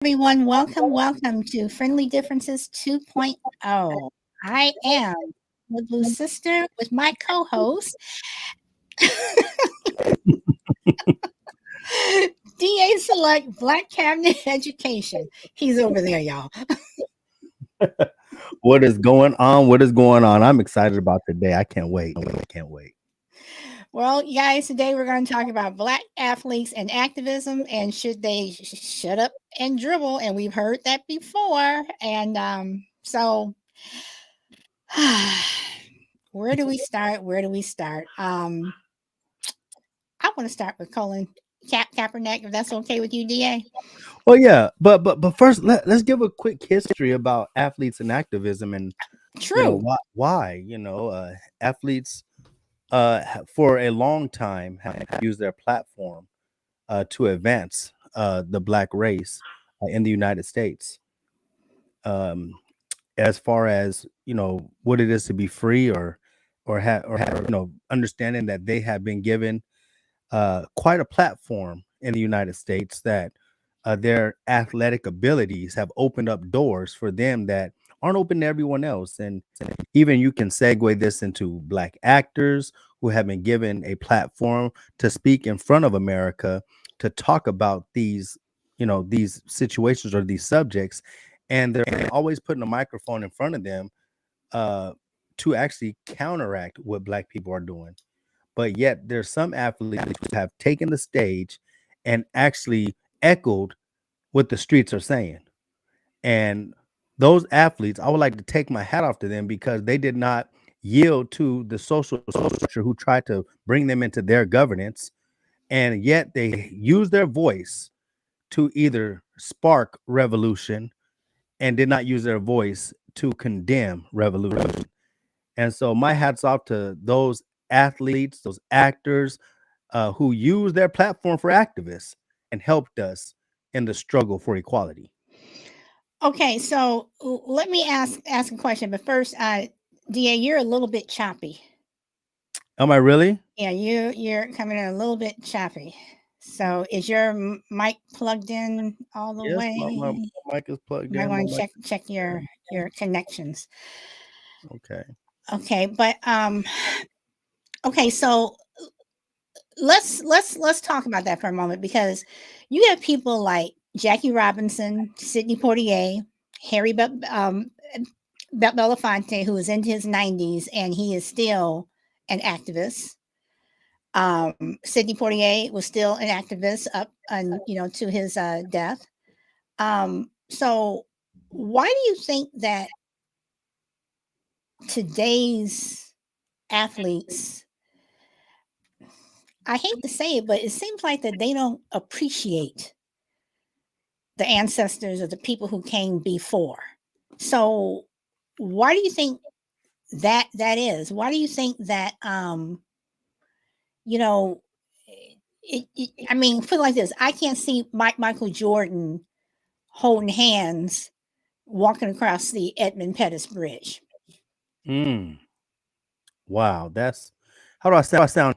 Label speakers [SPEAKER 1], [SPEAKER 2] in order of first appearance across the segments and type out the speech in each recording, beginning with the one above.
[SPEAKER 1] Everyone. Welcome to Friendly Differences 2.0. I am the Blue Sister with my co-host, DA Select Black Cabinet Education. He's over there, y'all.
[SPEAKER 2] What is going on? What is going on? I'm excited about today. I can't wait. I can't wait.
[SPEAKER 1] Well, you guys, today we're going to talk about Black athletes and activism and should they shut up and dribble. And we've heard that before. And where do we start? I want to start with Colin Kaepernick, if that's okay with you, DA.
[SPEAKER 2] Well, yeah, but first let's give a quick history about athletes and activism, and
[SPEAKER 1] True.
[SPEAKER 2] why athletes for a long time have used their platform to advance the black race in the United States. Um, as far as what it is to be free, or understanding that they have been given quite a platform in the United States, that their athletic abilities have opened up doors for them that aren't open to everyone else. And even you can segue this into black actors who have been given a platform to speak in front of America to talk about these situations or these subjects. And they're always putting a microphone in front of them uh, to actually counteract what black people are doing. But yet there's some athletes who have taken the stage and actually echoed what the streets are saying. And those athletes, I would like to take my hat off to them, because they did not yield to the social structure who tried to bring them into their governance. And yet they use their voice to either spark revolution, and did not use their voice to condemn revolution. And so my hat's off to those athletes, those actors who use their platform for activists and helped us in the struggle for equality.
[SPEAKER 1] Okay, so let me ask a question, but first, DA, you're a little bit choppy.
[SPEAKER 2] Am I really?
[SPEAKER 1] Yeah, you're coming in a little bit choppy. So is your mic plugged in all the
[SPEAKER 2] Yes,
[SPEAKER 1] way?
[SPEAKER 2] my mic is plugged
[SPEAKER 1] I
[SPEAKER 2] in.
[SPEAKER 1] want to check your connections.
[SPEAKER 2] Okay.
[SPEAKER 1] Okay, but okay, so let's talk about that for a moment, because you have people like Jackie Robinson, Sidney Poitier, Harry Belafonte, who is in his 90s and he is still an activist. Sidney Poitier was still an activist up and to his death. So why do you think that today's athletes, I hate to say it, but it seems like that they don't appreciate the ancestors or the people who came before? So why do you think that is? Why do you think that you know I mean, put it like this: I can't see Michael Jordan holding hands walking across the Edmund Pettus Bridge.
[SPEAKER 2] Mm, wow, that's how do I sound?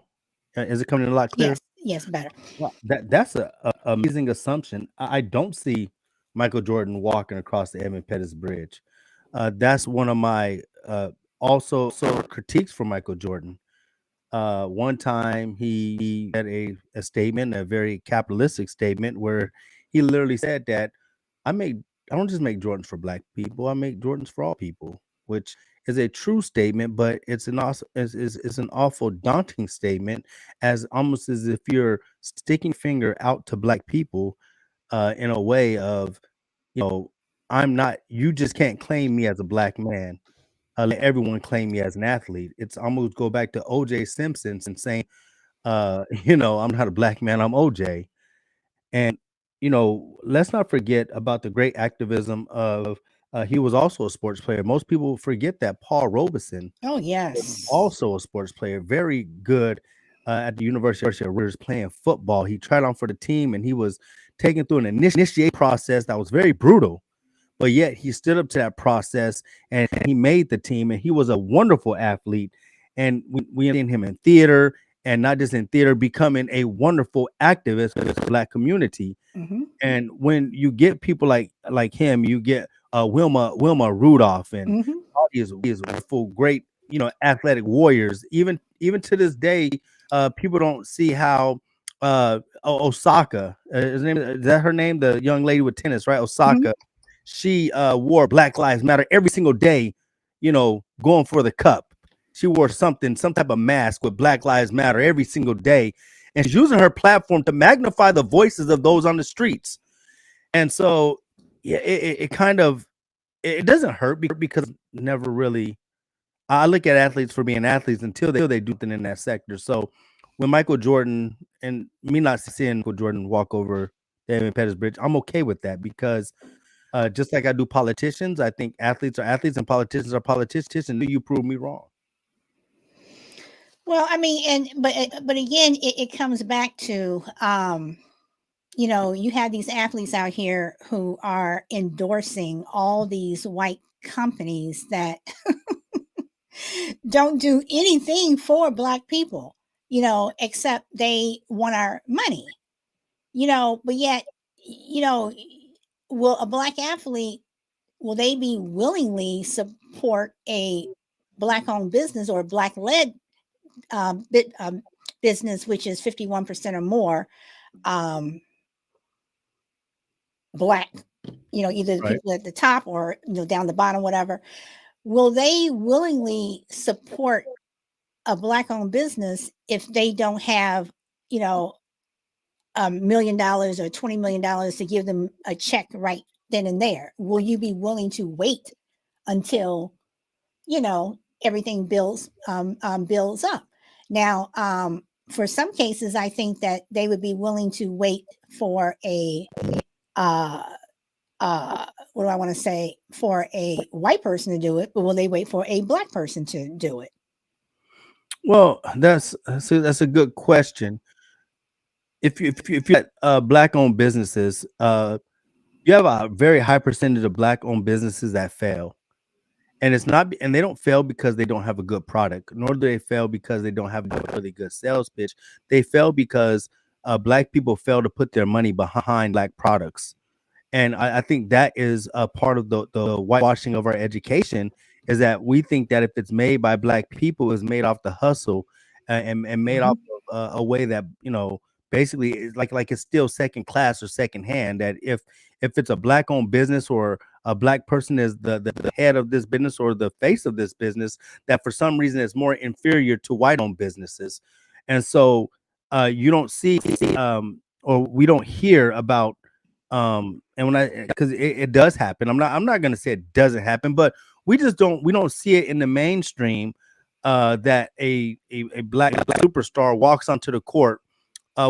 [SPEAKER 2] Is it coming in a lot clearer?
[SPEAKER 1] Yes, better.
[SPEAKER 2] Well, that's a amazing assumption. I don't see Michael Jordan walking across the Edmund Pettus Bridge. That's one of my also critiques for Michael Jordan. One time he had a statement, a very capitalistic statement, where he literally said that I make I don't just make Jordans for black people, I make Jordans for all people, which is a true statement, but it's an awful daunting statement, as almost as if you're sticking finger out to black people in a way of, you know, I'm not, you just can't claim me as a black man. Let everyone claim me as an athlete. It's almost go back to OJ Simpson and saying, I'm not a black man, I'm OJ. And, let's not forget about the great activism of, he was also a sports player. Most people forget that Paul Robeson
[SPEAKER 1] Oh
[SPEAKER 2] was
[SPEAKER 1] yes.
[SPEAKER 2] also a sports player, very good at the University of Rivers playing football. He tried on for the team, and he was taken through an initiate process that was very brutal, but yet he stood up to that process and he made the team, and he was a wonderful athlete. And we seen him in theater, and not just in theater, becoming a wonderful activist for the Black community.
[SPEAKER 1] Mm-hmm.
[SPEAKER 2] And when you get people like him, you get Wilma Rudolph and
[SPEAKER 1] Mm-hmm.
[SPEAKER 2] all these wonderful, great, athletic warriors. Even to this day, people don't see how Osaka, is that her name? The young lady with tennis, right?
[SPEAKER 1] Mm-hmm.
[SPEAKER 2] Osaka. She wore Black Lives Matter every single day, going for the cup. She wore some type of mask with Black Lives Matter every single day. And she's using her platform to magnify the voices of those on the streets. And so, yeah, it kind of, it doesn't hurt because never really, I look at athletes for being athletes until they do something in that sector. So when Michael Jordan, and me not seeing Michael Jordan walk over David Pettis Bridge, I'm okay with that because just like I do politicians, I think athletes are athletes and politicians are politicians. You prove me wrong.
[SPEAKER 1] Well, I mean, but again, it comes back to you have these athletes out here who are endorsing all these white companies that don't do anything for Black people, except they want our money, but yet, you know, will a Black athlete, will they be willingly support a Black owned business or Black led business, which is 51% or more Black, either the
[SPEAKER 2] Right.
[SPEAKER 1] people at the top or down the bottom, whatever? Will they willingly support a Black owned business if they don't have, $1 million or $20 million to give them a check right then and there? Will you be willing to wait until, everything builds up? Now, for some cases, I think that they would be willing to wait for a uh, what do I want to say, for a white person to do it, but will they wait for a Black person to do it?
[SPEAKER 2] Well, that's a good question. If you at Black owned businesses, you have a very high percentage of Black owned businesses that fail. And it's not, and they don't fail because they don't have a good product, nor do they fail because they don't have a really good sales pitch. They fail because Black people fail to put their money behind Black products. And I think that is a part of the whitewashing of our education, is that we think that if it's made by Black people, it's made off the hustle, and made
[SPEAKER 1] Mm-hmm.
[SPEAKER 2] off of a way that, basically is like it's still second class or second hand. That if it's a Black owned business, or a Black person is the head of this business or the face of this business, that for some reason it's more inferior to white owned businesses. And so you don't see, or we don't hear about, and when I, because it does happen, I'm not going to say it doesn't happen, but we don't see it in the mainstream, that a Black superstar walks onto the court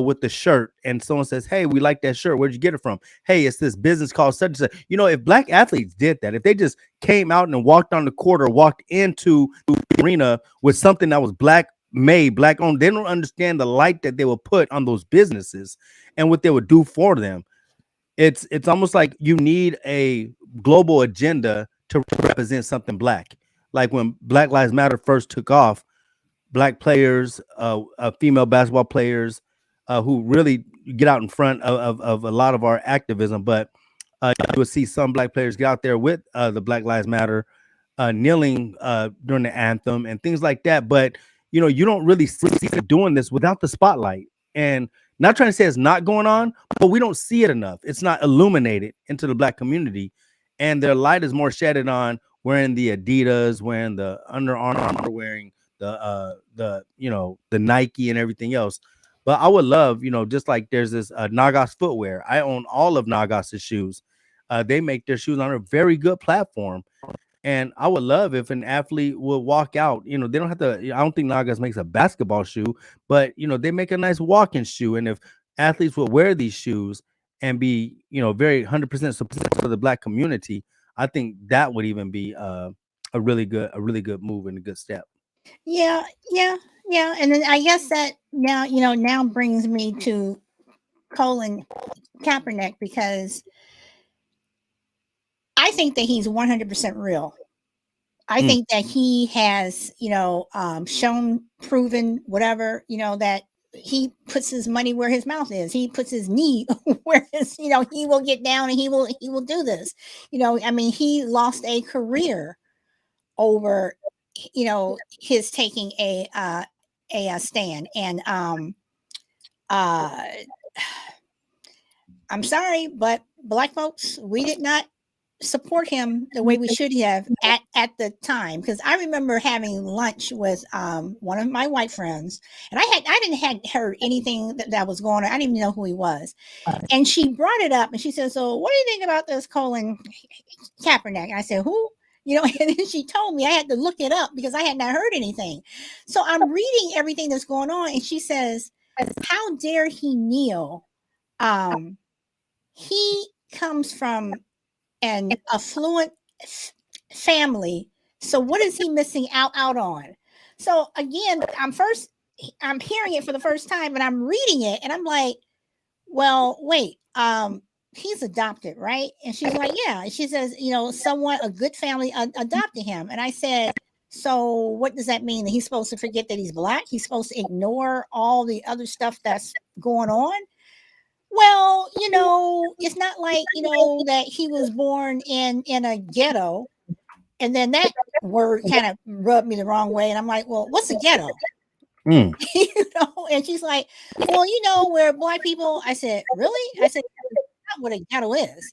[SPEAKER 2] with the shirt, and someone says, "Hey, we like that shirt. Where'd you get it from?" "Hey, it's this business called such and such." If Black athletes did that, if they just came out and walked on the court or walked into the arena with something that was Black made, Black owned, they don't understand the light that they will put on those businesses and what they would do for them. It's almost like you need a global agenda to represent something Black. Like when Black Lives Matter first took off, Black players, female basketball players, who really get out in front of a lot of our activism. But you will see some Black players get out there with the Black Lives Matter, kneeling during the anthem and things like that. But you don't really see them doing this without the spotlight. And not trying to say it's not going on, but we don't see it enough. It's not illuminated into the Black community, and their light is more shedded on wearing the Adidas, wearing the Under Armour, wearing the Nike and everything else. But I would love, just like there's this Nagos footwear. I own all of Nagos's shoes. They make their shoes on a very good platform. And I would love if an athlete would walk out. They don't have to. I don't think Nagas makes a basketball shoe, but they make a nice walking shoe. And if athletes would wear these shoes and be, very 100% support for the Black community, I think that would even be a really good move and a good step.
[SPEAKER 1] Yeah, yeah, yeah. And then I guess that now brings me to Colin Kaepernick, because I think that he's 100% real. I think that he has, shown, proven, whatever, that he puts his money where his mouth is. He puts his knee where his, he will get down and he will do this. I mean, he lost a career over, his taking a stand. And uh I'm sorry, but black folks, we did not support him the way we should have at the time, because I remember having lunch with one of my white friends, and I didn't had heard anything that was going on. I didn't even know who he was, and she brought it up and she said, "So what do you think about this Colin Kaepernick?" And I said, "Who?" And then she told me. I had to look it up because I had not heard anything. So I'm reading everything that's going on, and she says, "How dare he kneel? He comes from an affluent family. So what is he missing out on?" So again, I'm hearing it for the first time and I'm reading it and I'm like, well, wait, he's adopted, right? And she's like, yeah. And she says, someone, a good family adopted him. And I said, so what does that mean? That he's supposed to forget that he's black? He's supposed to ignore all the other stuff that's going on? Well, it's not like, that he was born in a ghetto. And then that word kind of rubbed me the wrong way. And I'm like, well, what's a ghetto? And she's like, well, where black people, I said, really? I said, that's not what a ghetto is.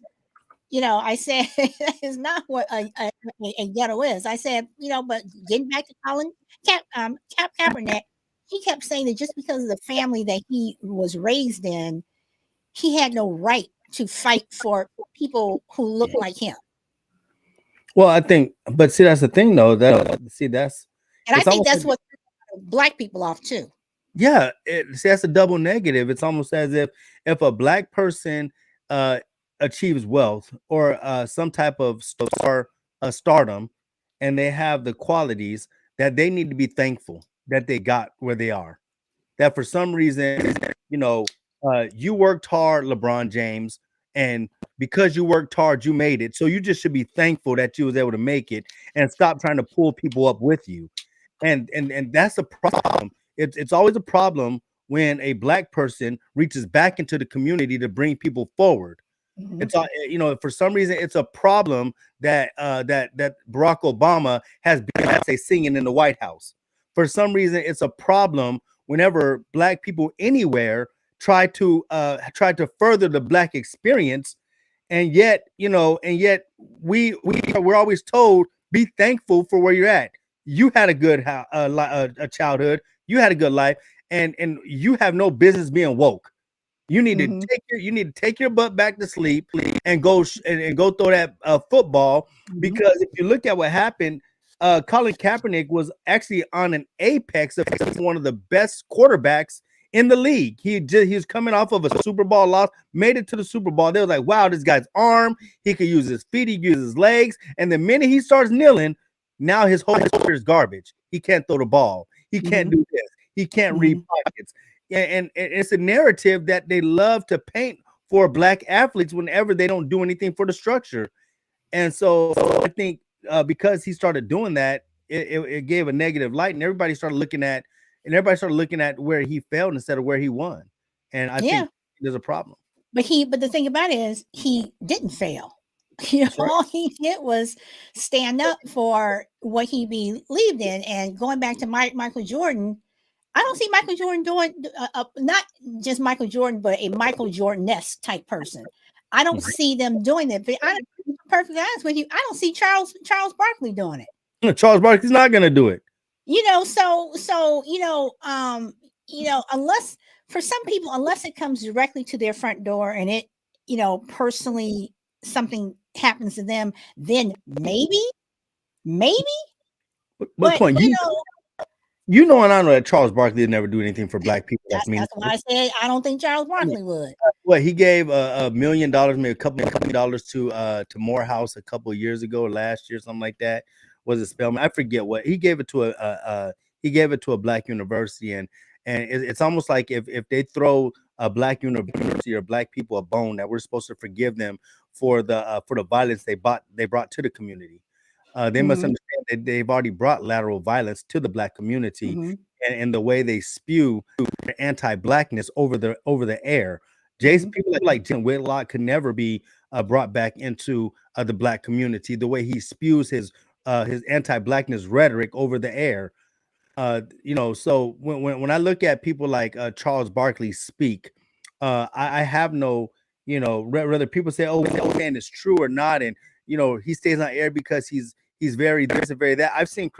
[SPEAKER 1] I said, it's not what a ghetto is. I said, but getting back to Colin Kaepernick, he kept saying that just because of the family that he was raised in, he had no right to fight for people who look like him.
[SPEAKER 2] Well, I think, but see, that's the thing, though.
[SPEAKER 1] And I think that's what black people off too.
[SPEAKER 2] Yeah, see, that's a double negative. It's almost as if a black person achieves wealth or some type of stardom, and they have the qualities that they need to be thankful that they got where they are. That for some reason, you worked hard, LeBron James, and because you worked hard, you made it. So you just should be thankful that you was able to make it and stop trying to pull people up with you. And that's a problem. It's always a problem when a black person reaches back into the community to bring people forward. Mm-hmm. It's for some reason it's a problem that that Barack Obama has been singing in the White House. For some reason, it's a problem whenever black people anywhere try to further the black experience, and yet we're always told, be thankful for where you're at. You had a good a childhood, you had a good life, and you have no business being woke. You need to take your butt back to sleep and go go throw that football, because if you look at what happened, Colin Kaepernick was actually on an apex of one of the best quarterbacks in the league. He was coming off of a Super Bowl loss, made it to the Super Bowl. They was like, wow, this guy's arm, he could use his feet, he could use his legs. And the minute he starts kneeling, now his whole career is garbage. He can't throw the ball. He can't do this. He can't read pockets. And it's a narrative that they love to paint for black athletes whenever they don't do anything for the structure. And so I think because he started doing that, it gave a negative light, and everybody started looking at where he failed instead of where he won. And I think there's a problem.
[SPEAKER 1] But the thing about it is he didn't fail. All he did was stand up for what he believed in. And going back to Michael Jordan, I don't see Michael Jordan doing not just Michael Jordan, but a Michael Jordan-esque type person. I don't see them doing that. But I'm perfectly honest with you, I don't see Charles Barkley doing it.
[SPEAKER 2] Charles Barkley's not going to do it.
[SPEAKER 1] Unless for some people, unless it comes directly to their front door and it, personally something happens to them, then maybe.
[SPEAKER 2] What point? And I know that Charles Barkley would never do anything for black people.
[SPEAKER 1] That's why I said I don't think Charles Barkley would.
[SPEAKER 2] Well, he gave $1 million, maybe a couple of dollars to Morehouse a couple of years ago, or last year, something like that. Was it Spelman? I forget what he gave it to a black university, and it's almost like if they throw a black university or black people a bone, that we're supposed to forgive them for the violence they brought to the community. They must understand that they've already brought lateral violence to the Black community, and the way they spew anti-Blackness over the air. Jason, people like Jim Whitlock could never be brought back into the Black community. The way he spews his anti-Blackness rhetoric over the air. So when I look at people like Charles Barkley speak, I have no, whether people say, oh man, it's true or not, and he stays on air because he's very this and very that. I've seen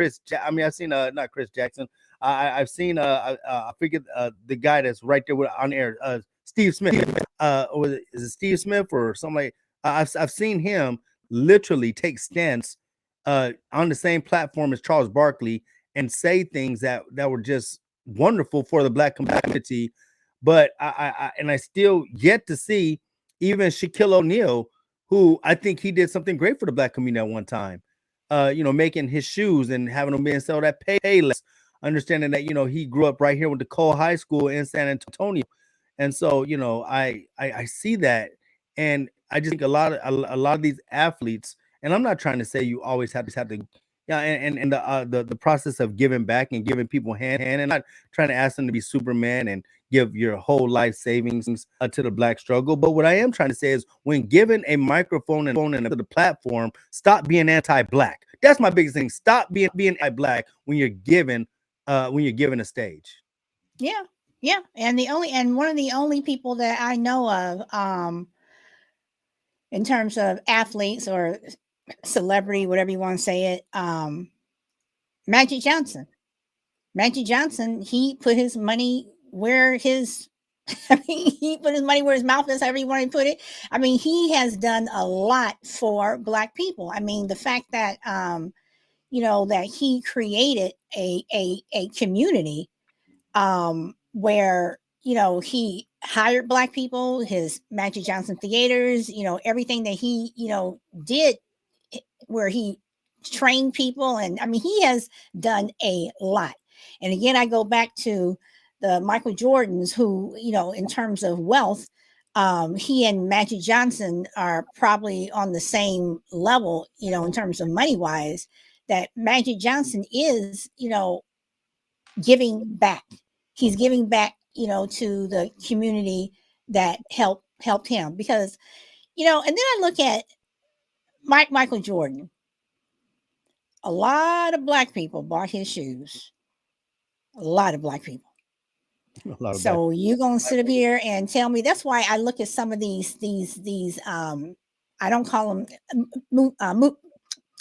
[SPEAKER 2] I've seen not Chris Jackson. I've seen I forget the guy that's right there on air, Steve Smith. Is it Steve Smith or somebody? I've seen him literally take stance on the same platform as Charles Barkley and say things that were just wonderful for the Black community. But I still yet to see even Shaquille O'Neal, who I think he did something great for the Black community at one time, making his shoes and having them being sold at Payless, understanding that, he grew up right here with the Cole High School in San Antonio. And so, I see that. And I just think a lot of these athletes, and I'm not trying to say you always have to, and the process of giving back and giving people hand, and not trying to ask them to be Superman and give your whole life savings to the Black struggle. But what I am trying to say is, when given a microphone and the platform, stop being anti-Black. That's my biggest thing. Stop being anti-Black when you're given a stage.
[SPEAKER 1] Yeah. And one of the only people that I know of, in terms of athletes or celebrity, whatever you want to say it, Magic Johnson. Magic Johnson, he put his money where his he put his money where his mouth is, however you want to put it. I mean, he has done a lot for Black people. I mean, the fact that that he created a community where he hired Black people, his Magic Johnson theaters, everything that he did, where he trained people, and I mean, he has done a lot. And again, I go back to the Michael Jordans, who, in terms of wealth, he and Magic Johnson are probably on the same level, in terms of money wise, that Magic Johnson is, giving back. He's giving back, to the community that helped him, because, and then I look at Michael Jordan. A lot of Black people bought his shoes. A lot of Black people. So you're gonna sit up here and tell me? That's why I look at some of these I don't call them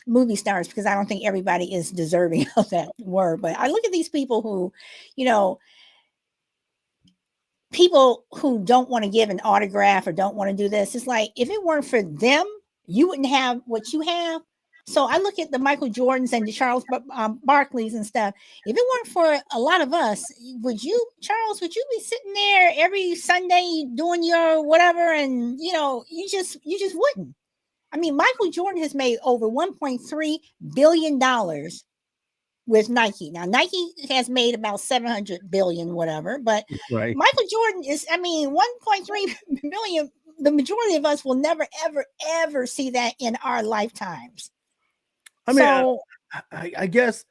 [SPEAKER 1] movie stars, because I don't think everybody is deserving of that word. But I look at these people who, people who don't want to give an autograph or don't want to do this. It's like, if it weren't for them, you wouldn't have what you have. So I look at the Michael Jordans and the Charles Barkleys and stuff. If it weren't for a lot of us, Charles, would you be sitting there every Sunday doing your whatever? And you just wouldn't. I mean, Michael Jordan has made over $1.3 billion with Nike. Now, Nike has made about 700 billion, whatever, but right. Michael Jordan is, 1.3 billion. The majority of us will never, ever, ever see that in our lifetimes.
[SPEAKER 2] I mean, so, I guess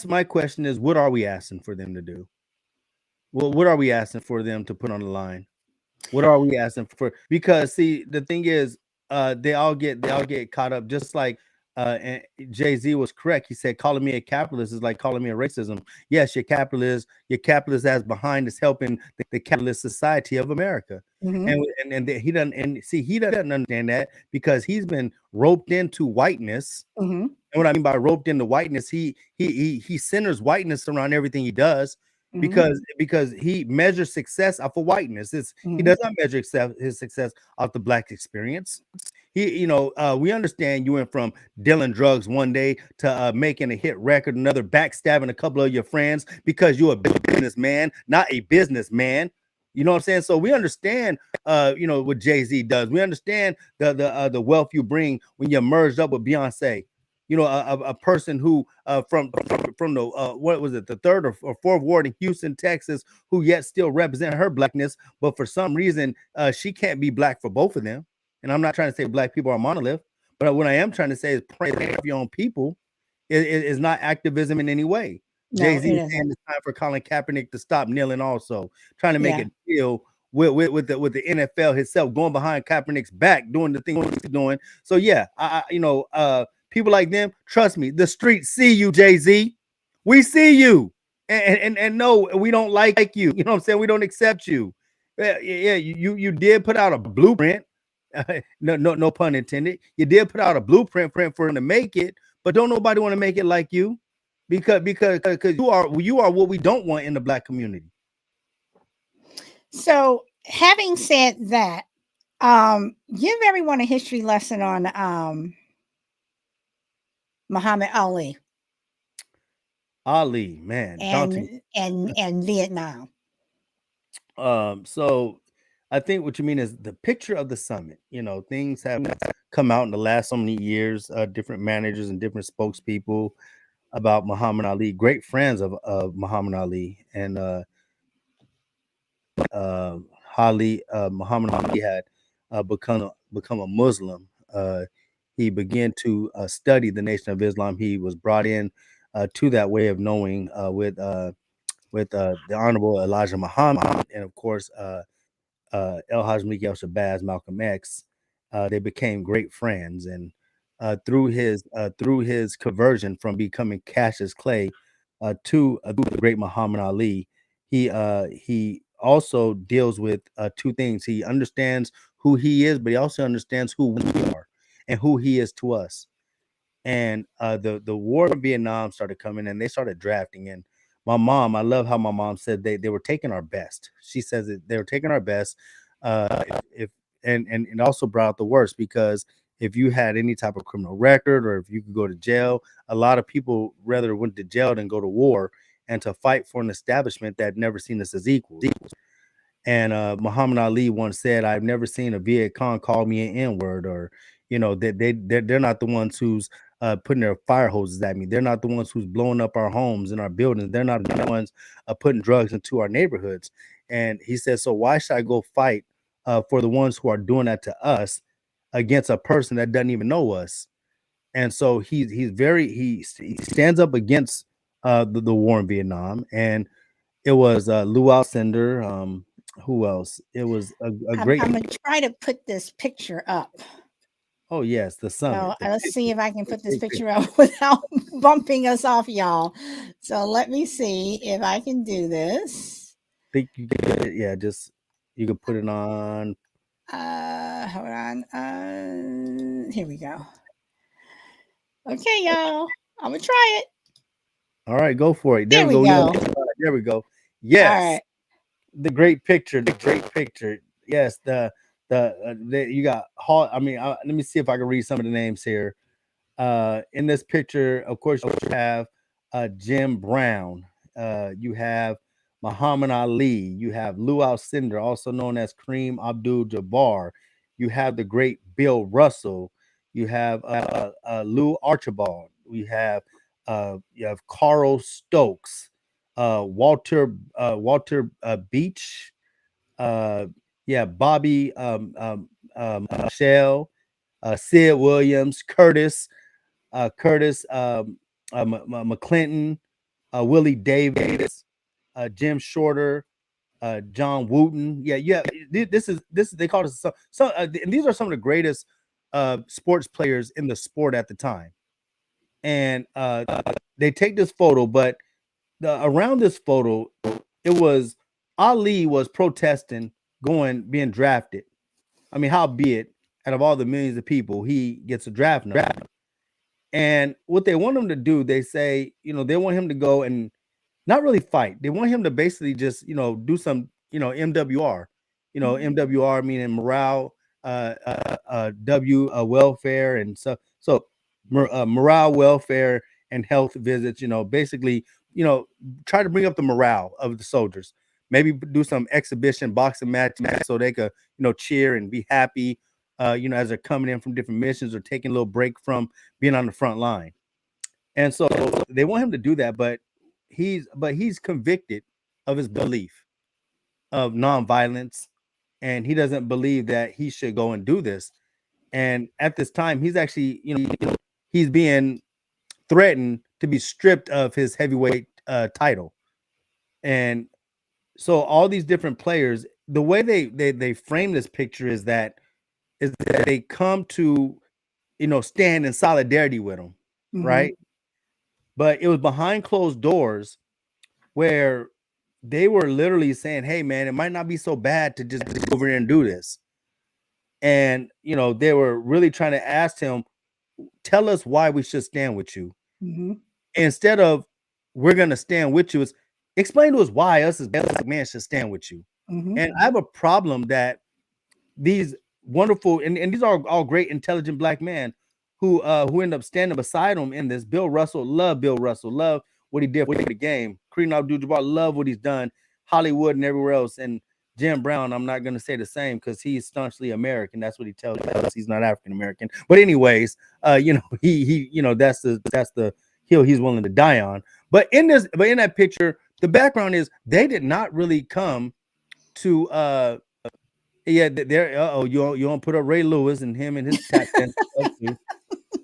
[SPEAKER 2] my question is, what are we asking for them to do? Well, what are we asking for them to put on the line? What are we asking for? Because see, the thing is, they all get caught up, just like and Jay-Z was correct. He said, calling me a capitalist is like calling me a racism. Yes, you're capitalist as behind is helping the capitalist society of America. And he doesn't understand that, because he's been roped into whiteness. And what I mean by roped into whiteness, he centers whiteness around everything he does, because he measures success off of whiteness. He does not measure his success off the Black experience. We understand you went from dealing drugs one day to making a hit record, another backstabbing a couple of your friends because you're a businessman, not a businessman. You know what I'm saying? So we understand, what Jay-Z does. We understand the wealth you bring when you're merged up with Beyonce. A person who from the what was it, the 3rd or 4th ward in Houston, Texas, who yet still represent her Blackness, but for some reason she can't be Black for both of them. And I'm not trying to say Black people are monolith, But what I am trying to say is praying for your own people is not activism in any way.
[SPEAKER 1] No,
[SPEAKER 2] Jay-Z
[SPEAKER 1] it
[SPEAKER 2] is saying
[SPEAKER 1] isn't.
[SPEAKER 2] it's time for Colin Kaepernick to stop kneeling also, trying to make
[SPEAKER 1] Yeah.
[SPEAKER 2] a deal with the NFL himself, going behind Kaepernick's back, doing the things he's doing. So yeah, people like them, trust me, the streets see you, Jay-Z. We see you. And no, we don't like you. You know what I'm saying? We don't accept you. Yeah, you did put out a blueprint. No pun intended. You did put out a blueprint for him to make it, but don't nobody want to make it like you, because you are what we don't want in the black community.
[SPEAKER 1] So, having said that, give everyone a history lesson on Muhammad Ali
[SPEAKER 2] Ali, man, daunting.
[SPEAKER 1] and Vietnam.
[SPEAKER 2] So I think what you mean is the picture of the summit. Things have come out in the last so many years, different managers and different spokespeople about Muhammad Ali, great friends of Muhammad Ali, and uh, Muhammad Ali had become a Muslim. He began to study the Nation of Islam. He was brought in to that way of knowing with the Honorable Elijah Muhammad, and of course El Haj Miguel Shabazz, Malcolm X. They became great friends, and through his conversion from becoming Cassius Clay to the great Muhammad Ali, he also deals with two things. He understands who he is, but he also understands who we are and who he is to us. And the war in Vietnam started coming, and they started drafting. And I love how my mom said they were taking our best. She says that they were taking our best. If and it also brought out the worst, because if you had any type of criminal record or if you could go to jail, a lot of people rather went to jail than go to war and to fight for an establishment that never seen us as equals. And Muhammad Ali once said, "I've never seen a Viet Cong call me an N word, or that they're not the ones who's putting their fire hoses at me. They're not the ones who's blowing up our homes and our buildings. They're not the ones putting drugs into our neighborhoods." And he said, "So why should I go fight for the ones who are doing that to us against a person that doesn't even know us?" And so he stands up against the war in Vietnam. And it was Lou Alcindor. Who else? It was a great.
[SPEAKER 1] I'm gonna try to put this picture up.
[SPEAKER 2] Oh yes, the summit.
[SPEAKER 1] So let's see if I can put this picture up without bumping us off, y'all. So let me see if I can do this.
[SPEAKER 2] Think you could, yeah, just you could put it on.
[SPEAKER 1] Hold on. Here we go. Okay, y'all. I'm gonna try it.
[SPEAKER 2] All right, go for it. There
[SPEAKER 1] There
[SPEAKER 2] we
[SPEAKER 1] we
[SPEAKER 2] go.
[SPEAKER 1] go.
[SPEAKER 2] There we go.
[SPEAKER 1] All
[SPEAKER 2] Yes,
[SPEAKER 1] right.
[SPEAKER 2] the great picture. The great picture. Yes, you got Hall. I mean, let me see if I can read some of the names here. In this picture, of course, you have Jim Brown. You have Muhammad Ali. You have Lou Alcindor, also known as Kareem Abdul-Jabbar. You have the great Bill Russell. You have Lou Archibald. You have Carl Stokes, Walter Beach. Uh, yeah, Bobby Michelle, Sid Williams, Curtis McClinton, Willie Davis, Jim Shorter, John Wooten. Yeah. This is they call it and these are some of the greatest sports players in the sport at the time. And they take this photo, but around this photo, it was Ali was protesting being drafted. I mean, how be it, out of all the millions of people, he gets a draft number. And what they want him to do, they say, they want him to go and not really fight. They want him to basically just, do some, MWR. MWR meaning morale, W welfare, and morale, welfare, and health visits. Basically, try to bring up the morale of the soldiers. Maybe do some exhibition boxing matches so they could, cheer and be happy. As they're coming in from different missions or taking a little break from being on the front line. And so they want him to do that, but he's convicted of his belief of nonviolence, and he doesn't believe that he should go and do this. And at this time, he's actually, he's being threatened to be stripped of his heavyweight title. And so all these different players, the way they frame this picture is that they come to, stand in solidarity with him, right? But it was behind closed doors where they were literally saying, hey man, it might not be so bad to just go over there and do this. And they were really trying to ask him, tell us why we should stand with you. Instead of we're gonna stand with you, is explain to us why us as black men should stand with you. And I have a problem that these wonderful and these are all great, intelligent black men who end up standing beside him in this. Bill Russell, love what he did for the game. Kareem Abdul-Jabbar, love what he's done, Hollywood and everywhere else. And Jim Brown, I'm not going to say the same because he's staunchly American. That's what he tells us. He's not African American. But anyways, he that's the hill he's willing to die on. But in that picture, the background is they did not really come to there. You want to put up Ray Lewis and him and his tap dance.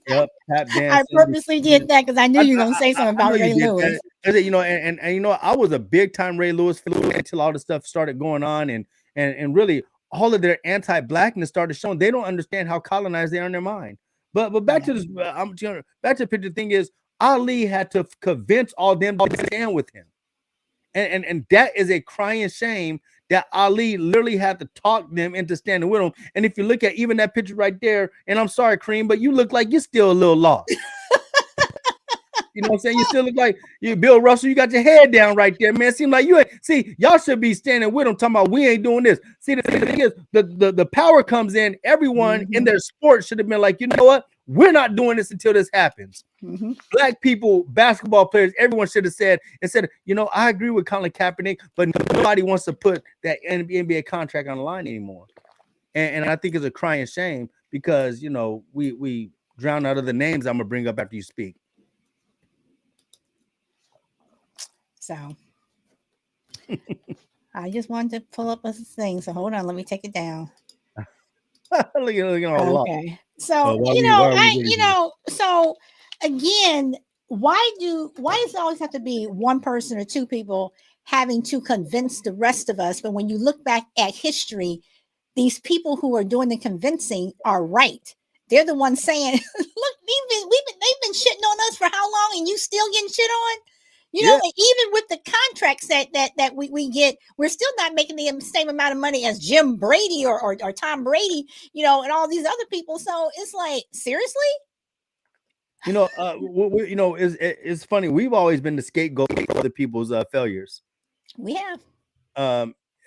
[SPEAKER 2] Yep, tap dance.
[SPEAKER 1] I purposely did that because I knew you were gonna say something about Ray Lewis.
[SPEAKER 2] And I was a big time Ray Lewis fan until all the stuff started going on, and really all of their anti-blackness started showing. They don't understand how colonized they are in their mind. But back to this, back to the picture. Thing is, Ali had to convince all them to stand with him, and that is a crying shame that Ali literally had to talk them into standing with him. And if you look at even that picture right there, and I'm sorry, Kareem, but you look like you're still a little lost. You know what I'm saying? You still look like you, Bill Russell. You got your head down right there, man. Seems like you ain't. See, y'all should be standing with him, talking about we ain't doing this. See, the thing is, the power comes in. Everyone in their sport should have been like, you know what? We're not doing this until this happens. Black people, basketball players, everyone should have said, I agree with Colin Kaepernick, but nobody wants to put that NBA contract on the line anymore. And I think it's a crying shame because, we drown out of the names I'm going to bring up after you speak.
[SPEAKER 1] So I just wanted to pull up a thing. So hold on, let me take it down. Okay. So so again, why does it always have to be one person or two people having to convince the rest of us? But when you look back at history, these people who are doing the convincing are right. They're the ones saying, "Look, they've been shitting on us for how long, and you still getting shit on." Even with the contracts that we get, we're still not making the same amount of money as Jim Brady or Tom Brady, and all these other people. So it's like, seriously?
[SPEAKER 2] It's funny. We've always been the scapegoat for other people's failures.
[SPEAKER 1] We have.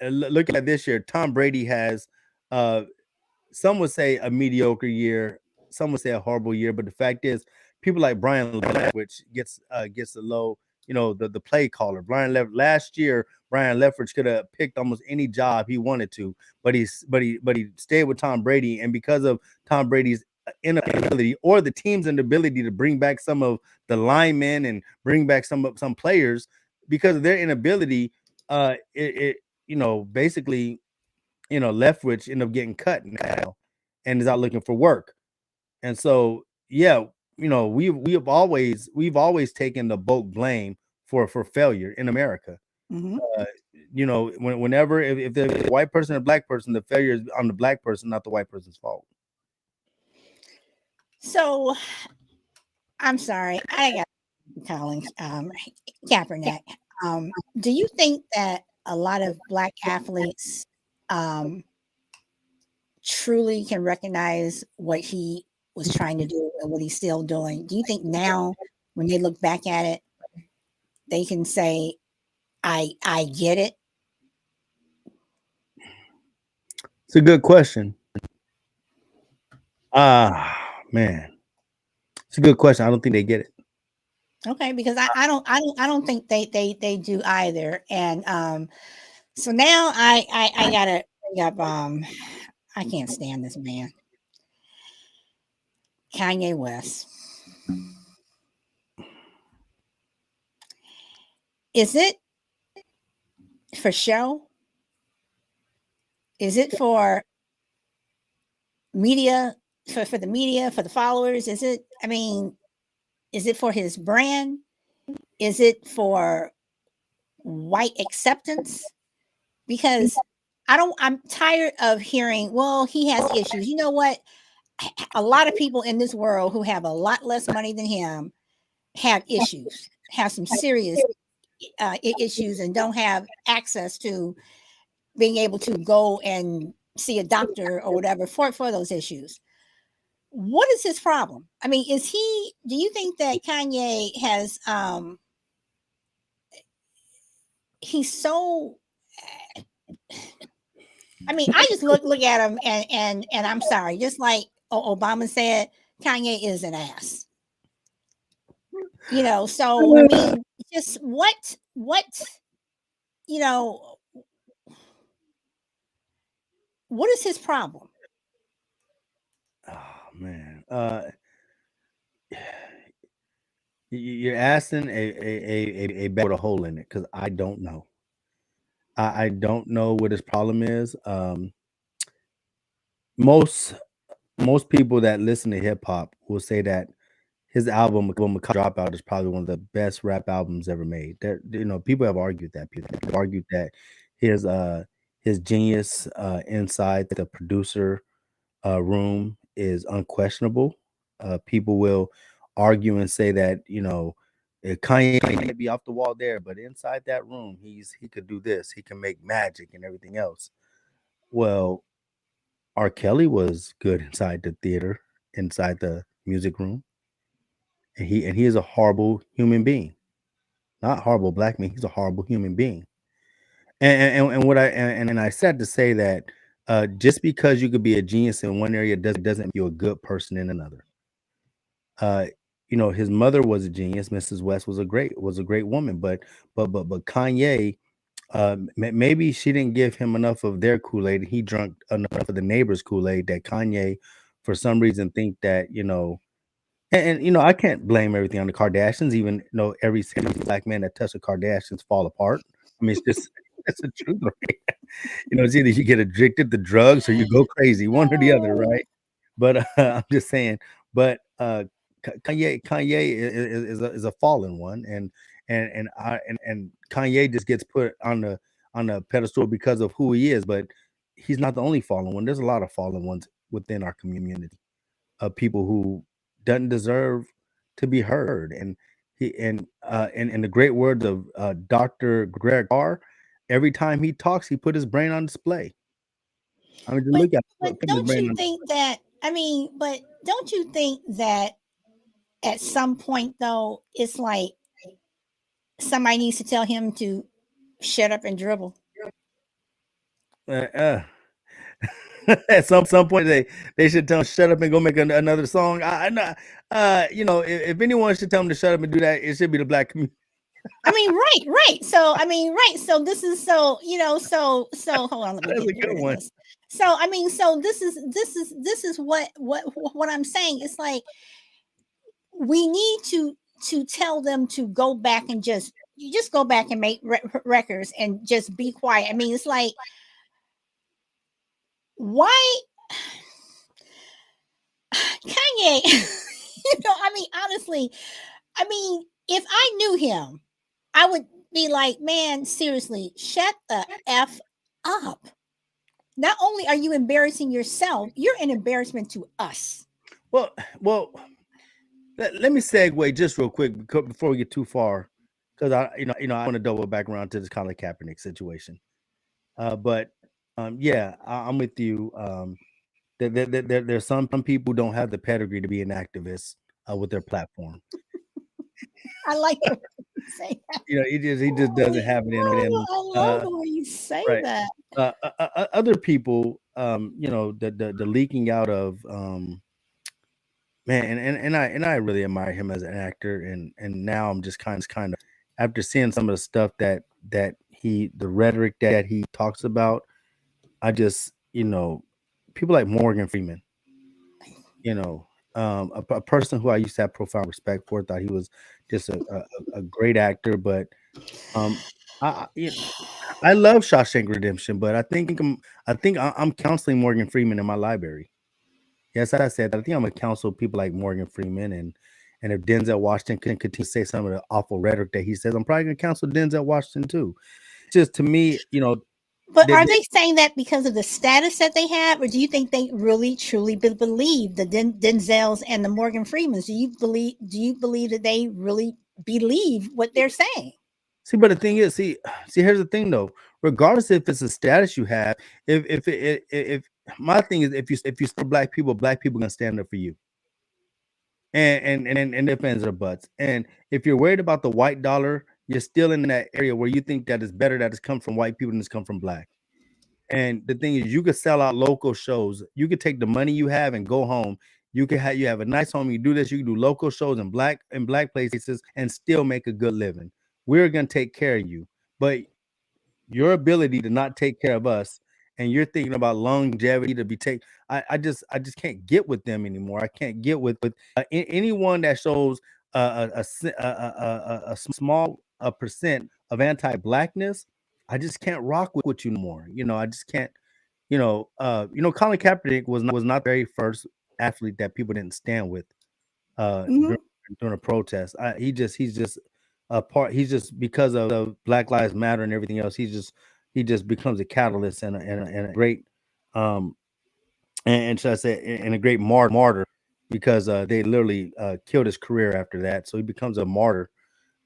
[SPEAKER 2] Look at this year. Tom Brady has, some would say a mediocre year, some would say a horrible year, but the fact is, people like Brian Leftwich gets a low. The play caller. Last year, Brian Leftwich could have picked almost any job he wanted to, but he stayed with Tom Brady, and because of Tom Brady's inability or the team's inability to bring back some of the linemen and bring back some players, because of their inability, basically, Leftwich ended up getting cut now and is out looking for work. And so, yeah, we've always taken the bulk blame for failure in America. Whenever if there's a white person or a black person, the failure is on the black person, not the white person's fault.
[SPEAKER 1] So I'm sorry, I got Colin Kaepernick. Do you think that a lot of black athletes truly can recognize what he was trying to do and what he's still doing? Do you think now, when they look back at it, they can say, I get it?
[SPEAKER 2] It's a good question. Man, it's a good question. I don't think they get it.
[SPEAKER 1] Okay, because I don't think they do either. And so now I gotta bring up I can't stand this man, Kanye West. Is it for show? Is it for media for the media, for the followers? Is it? I mean, is it for his brand? Is it for white acceptance? Because I'm tired of hearing, well, he has issues. You know what? A lot of people in this world who have a lot less money than him have issues, have some serious issues, and don't have access to being able to go and see a doctor or whatever for those issues. What is his problem? I mean, do you think that Kanye has, he's so, I mean, I just look at him and I'm sorry, just like Obama said, Kanye is an ass. So I mean, just what you know, what is his problem?
[SPEAKER 2] Oh man, you're asking a bag with a hole in it because I don't know. I don't know what his problem is. Most most people that listen to hip hop will say that his album Dropout is probably one of the best rap albums ever made. There, people have argued that. People have argued that his his genius inside the producer room is unquestionable. People will argue and say that Kanye may be off the wall there, but inside that room, he could do this. He can make magic and everything else. Well, R. Kelly was good inside the theater, inside the music room, and he is a horrible human being. Not horrible black man. He's a horrible human being. And what and I said to say that just because you could be a genius in one area doesn't make you a good person in another. Uh, his mother was a genius. Mrs. West was a great woman, but Kanye, maybe she didn't give him enough of their Kool-Aid. He drank enough of the neighbor's Kool-Aid that Kanye, for some reason, think that I can't blame everything on the Kardashians. Even though every single black man that touched the Kardashians fall apart. I mean, it's just that's the truth, right? It's either you get addicted to drugs or you go crazy, one or the other, right? But I'm just saying. But Kanye is a fallen one, and Kanye just gets put on the pedestal because of who he is. But he's not the only fallen one. There's a lot of fallen ones within our community of people who doesn't deserve to be heard. And in the great words of Dr. Greg Carr, every time he talks, he put his brain on display. I mean, just
[SPEAKER 1] But
[SPEAKER 2] look at
[SPEAKER 1] but
[SPEAKER 2] put his
[SPEAKER 1] don't
[SPEAKER 2] brain
[SPEAKER 1] you
[SPEAKER 2] on.
[SPEAKER 1] think that, I mean, but don't you think that at some point though, it's like somebody needs to tell him to shut up and dribble?
[SPEAKER 2] Uh, at some point, they should tell him shut up and go make another song. I know, if anyone should tell him to shut up and do that, it should be the black community.
[SPEAKER 1] I mean, right. So I mean, right. So this is so hold on, let me
[SPEAKER 2] That's
[SPEAKER 1] get
[SPEAKER 2] a good
[SPEAKER 1] rid of
[SPEAKER 2] one.
[SPEAKER 1] this. So I mean, so this is what I'm saying. It's like we need to tell them to go back and just go back and make records and just be quiet. I mean, it's like, why Kanye? I mean, honestly, I mean, if I knew him, I would be like, man, seriously, shut the F up. Not only are you embarrassing yourself, you're an embarrassment to us.
[SPEAKER 2] Well, let me segue just real quick before we get too far, because I want to double back around to this Colin Kaepernick situation. But yeah, I'm with you. There's some people who don't have the pedigree to be an activist with their platform.
[SPEAKER 1] I like the way you say that.
[SPEAKER 2] He just doesn't have it in him.
[SPEAKER 1] I love the way you say
[SPEAKER 2] Right.
[SPEAKER 1] that.
[SPEAKER 2] Other people, the leaking out of man, and I really admire him as an actor, and now I'm just kind of after seeing some of the stuff that the rhetoric that he talks about, I just people like Morgan Freeman, a person who I used to have profound respect for, thought he was just a great actor, but um, I love Shawshank Redemption, but I think I'm counseling Morgan Freeman in my library. Yes, I said that. I think I'm gonna counsel people like Morgan Freeman, and if Denzel Washington can continue to say some of the awful rhetoric that he says, I'm probably gonna counsel Denzel Washington too. Just to me,
[SPEAKER 1] But
[SPEAKER 2] they,
[SPEAKER 1] are they saying that because of the status that they have, or do you think they really truly believe the Denzels and the Morgan Freemans? Do you believe that they really believe what they're saying?
[SPEAKER 2] see, but the thing is, here's the thing though. Regardless if it's a status you have, if my thing is, if you support black people gonna stand up for you, and if ands or buts. And if you're worried about the white dollar, you're still in that area where you think that it's better that it's come from white people than it's come from black. And the thing is, you could sell out local shows. You could take the money you have and go home. You have a nice home. You do this. You can do local shows in black places and still make a good living. We're gonna take care of you, but your ability to not take care of us, and you're thinking about longevity to be take. I just can't get with them anymore. I can't get with anyone that shows a small percent of anti-blackness. I just can't rock with you no more. I just can't. Colin Kaepernick was not the very first athlete that people didn't stand with
[SPEAKER 1] Mm-hmm.
[SPEAKER 2] during a protest. He's just a part. He's just, because of Black Lives Matter and everything else. He just becomes a catalyst and a great and should I say, and a great martyr, because they literally killed his career after that. So he becomes a martyr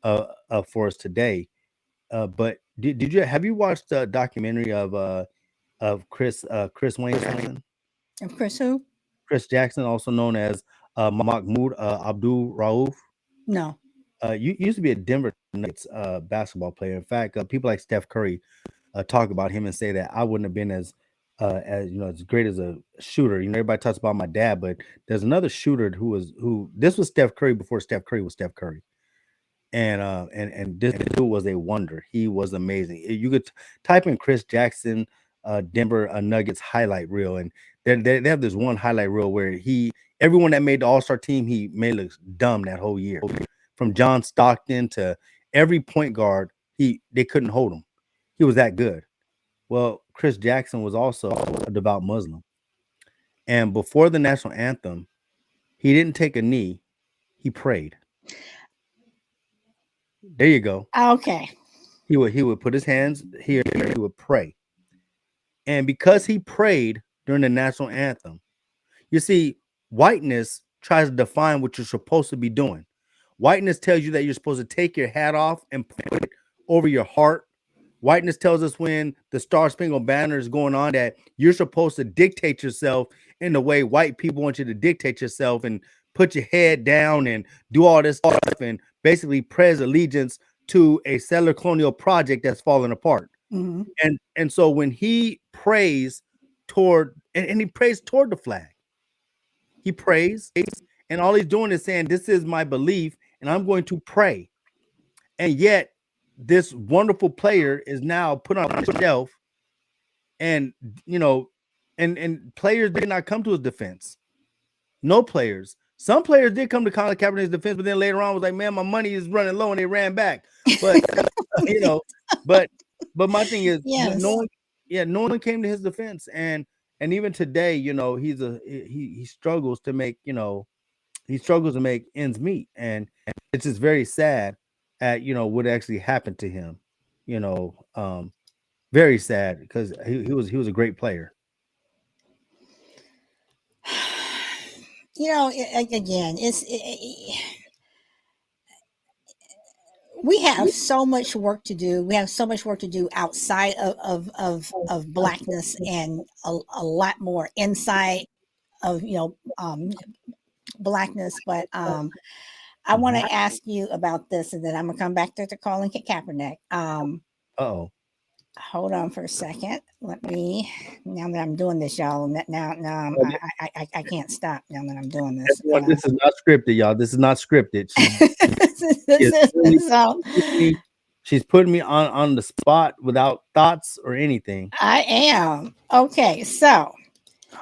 [SPEAKER 2] for us today. But did you have you watched the documentary of Chris Wayne?
[SPEAKER 1] Of course, who?
[SPEAKER 2] Chris Jackson, also known as Mahmoud Abdul Rauf.
[SPEAKER 1] No.
[SPEAKER 2] You used to be a Denver Nuggets basketball player. In fact, people like Steph Curry talk about him and say that I wouldn't have been as great as a shooter. Everybody talks about my dad, but there's another shooter who this was Steph Curry before Steph Curry was Steph Curry. And this dude was a wonder. He was amazing. You could type in Chris Jackson, Denver Nuggets highlight reel, and they have this one highlight reel where everyone that made the All-Star team, he made look dumb that whole year. From John Stockton to every point guard, they couldn't hold him. He was that good. Well, Chris Jackson was also a devout Muslim, and before the national anthem, he didn't take a knee. He prayed. There you go.
[SPEAKER 1] Okay.
[SPEAKER 2] He would put his hands here. He would pray, and because he prayed during the national anthem, you see, whiteness tries to define what you're supposed to be doing. Whiteness tells you that you're supposed to take your hat off and put it over your heart. Whiteness tells us when the Star Spangled Banner is going on that you're supposed to dictate yourself in the way white people want you to dictate yourself, and put your head down and do all this stuff and basically pledge allegiance to a settler colonial project that's falling apart.
[SPEAKER 1] Mm-hmm.
[SPEAKER 2] And so when he prays toward and he prays toward the flag, he prays, and all he's doing is saying, "This is my belief, and I'm going to pray." And yet, this wonderful player is now put on a shelf, and and players did not come to his defense. No players. Some players did come to Colin Kaepernick's defense, but then later on was like, "Man, my money is running low," and they ran back. But but my thing is,
[SPEAKER 1] Yes.
[SPEAKER 2] no one came to his defense, and even today, he struggles to make ends meet, and it's just very sad at what actually happened to him. Very sad, because he was a great player.
[SPEAKER 1] Again, we have so much work to do. We have so much work to do outside of blackness, and a lot more inside of blackness. But I want to ask you about this, and then I'm gonna come back to Colin Kaepernick. Hold on for a second. Let me. Now that I'm doing this, y'all. Now I can't stop. Now that I'm doing this.
[SPEAKER 2] This is not scripted, y'all. This is not scripted. She's putting me on the spot without thoughts or anything.
[SPEAKER 1] I am. Okay, so